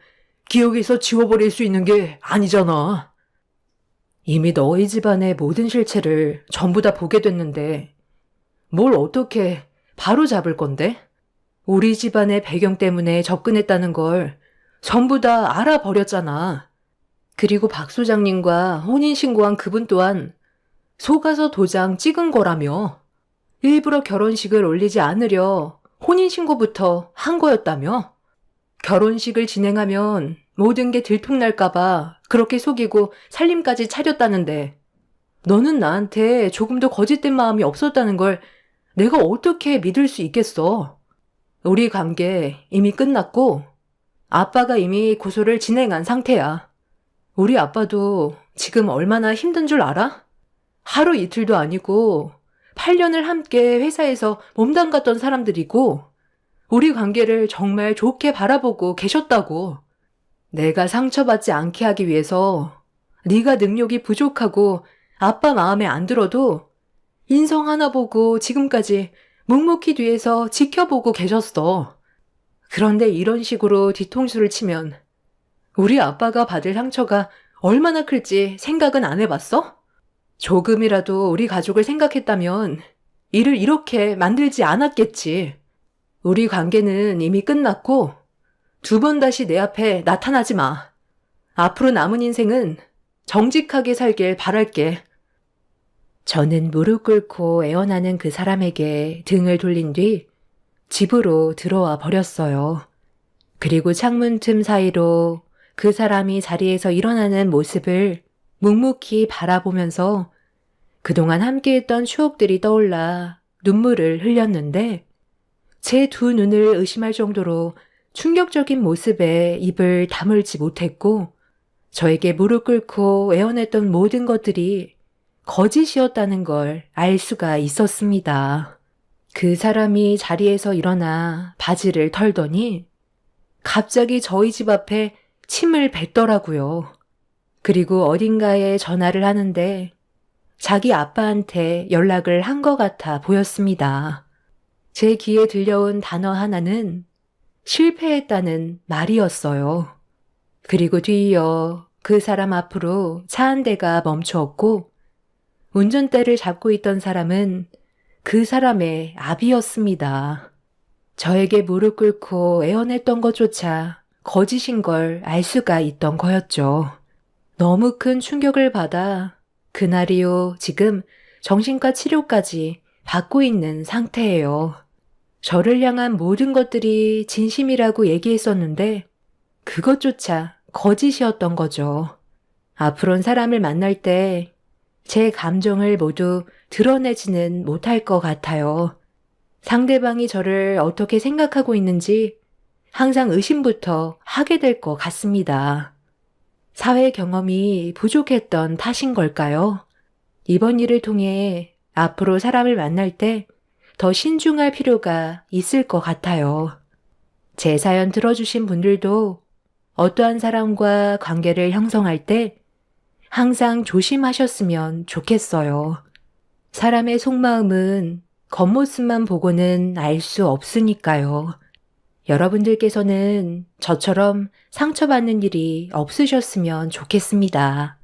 기억에서 지워버릴 수 있는 게 아니잖아. 이미 너희 집안의 모든 실체를 전부 다 보게 됐는데 뭘 어떻게 바로 잡을 건데? 우리 집안의 배경 때문에 접근했다는 걸 전부 다 알아버렸잖아. 그리고 박 소장님과 혼인신고한 그분 또한 속아서 도장 찍은 거라며. 일부러 결혼식을 올리지 않으려 혼인신고부터 한 거였다며. 결혼식을 진행하면 모든 게 들통날까봐 그렇게 속이고 살림까지 차렸다는데 너는 나한테 조금도 거짓된 마음이 없었다는 걸 내가 어떻게 믿을 수 있겠어. 우리 관계 이미 끝났고 아빠가 이미 고소를 진행한 상태야. 우리 아빠도 지금 얼마나 힘든 줄 알아? 하루 이틀도 아니고 8년을 함께 회사에서 몸담갔던 사람들이고 우리 관계를 정말 좋게 바라보고 계셨다고. 내가 상처받지 않게 하기 위해서 네가 능력이 부족하고 아빠 마음에 안 들어도 인성 하나 보고 지금까지 묵묵히 뒤에서 지켜보고 계셨어. 그런데 이런 식으로 뒤통수를 치면 우리 아빠가 받을 상처가 얼마나 클지 생각은 안 해봤어? 조금이라도 우리 가족을 생각했다면 일을 이렇게 만들지 않았겠지. 우리 관계는 이미 끝났고 두 번 다시 내 앞에 나타나지 마. 앞으로 남은 인생은 정직하게 살길 바랄게. 저는 무릎 꿇고 애원하는 그 사람에게 등을 돌린 뒤 집으로 들어와 버렸어요. 그리고 창문 틈 사이로 그 사람이 자리에서 일어나는 모습을 묵묵히 바라보면서 그동안 함께했던 추억들이 떠올라 눈물을 흘렸는데 제 두 눈을 의심할 정도로 충격적인 모습에 입을 다물지 못했고 저에게 무릎 꿇고 애원했던 모든 것들이 거짓이었다는 걸 알 수가 있었습니다. 그 사람이 자리에서 일어나 바지를 털더니 갑자기 저희 집 앞에 침을 뱉더라고요. 그리고 어딘가에 전화를 하는데 자기 아빠한테 연락을 한 것 같아 보였습니다. 제 귀에 들려온 단어 하나는 실패했다는 말이었어요. 그리고 뒤이어 그 사람 앞으로 차 한 대가 멈추었고 운전대를 잡고 있던 사람은 그 사람의 아비였습니다. 저에게 무릎 꿇고 애원했던 것조차 거짓인 걸 알 수가 있던 거였죠. 너무 큰 충격을 받아 그날 이후 지금 정신과 치료까지 받고 있는 상태예요. 저를 향한 모든 것들이 진심이라고 얘기했었는데 그것조차 거짓이었던 거죠. 앞으로는 사람을 만날 때 제 감정을 모두 드러내지는 못할 것 같아요. 상대방이 저를 어떻게 생각하고 있는지 항상 의심부터 하게 될 것 같습니다. 사회 경험이 부족했던 탓인 걸까요? 이번 일을 통해 앞으로 사람을 만날 때 더 신중할 필요가 있을 것 같아요. 제 사연 들어주신 분들도 어떠한 사람과 관계를 형성할 때 항상 조심하셨으면 좋겠어요. 사람의 속마음은 겉모습만 보고는 알 수 없으니까요. 여러분들께서는 저처럼 상처받는 일이 없으셨으면 좋겠습니다.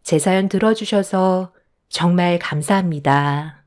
제 사연 들어주셔서 정말 감사합니다.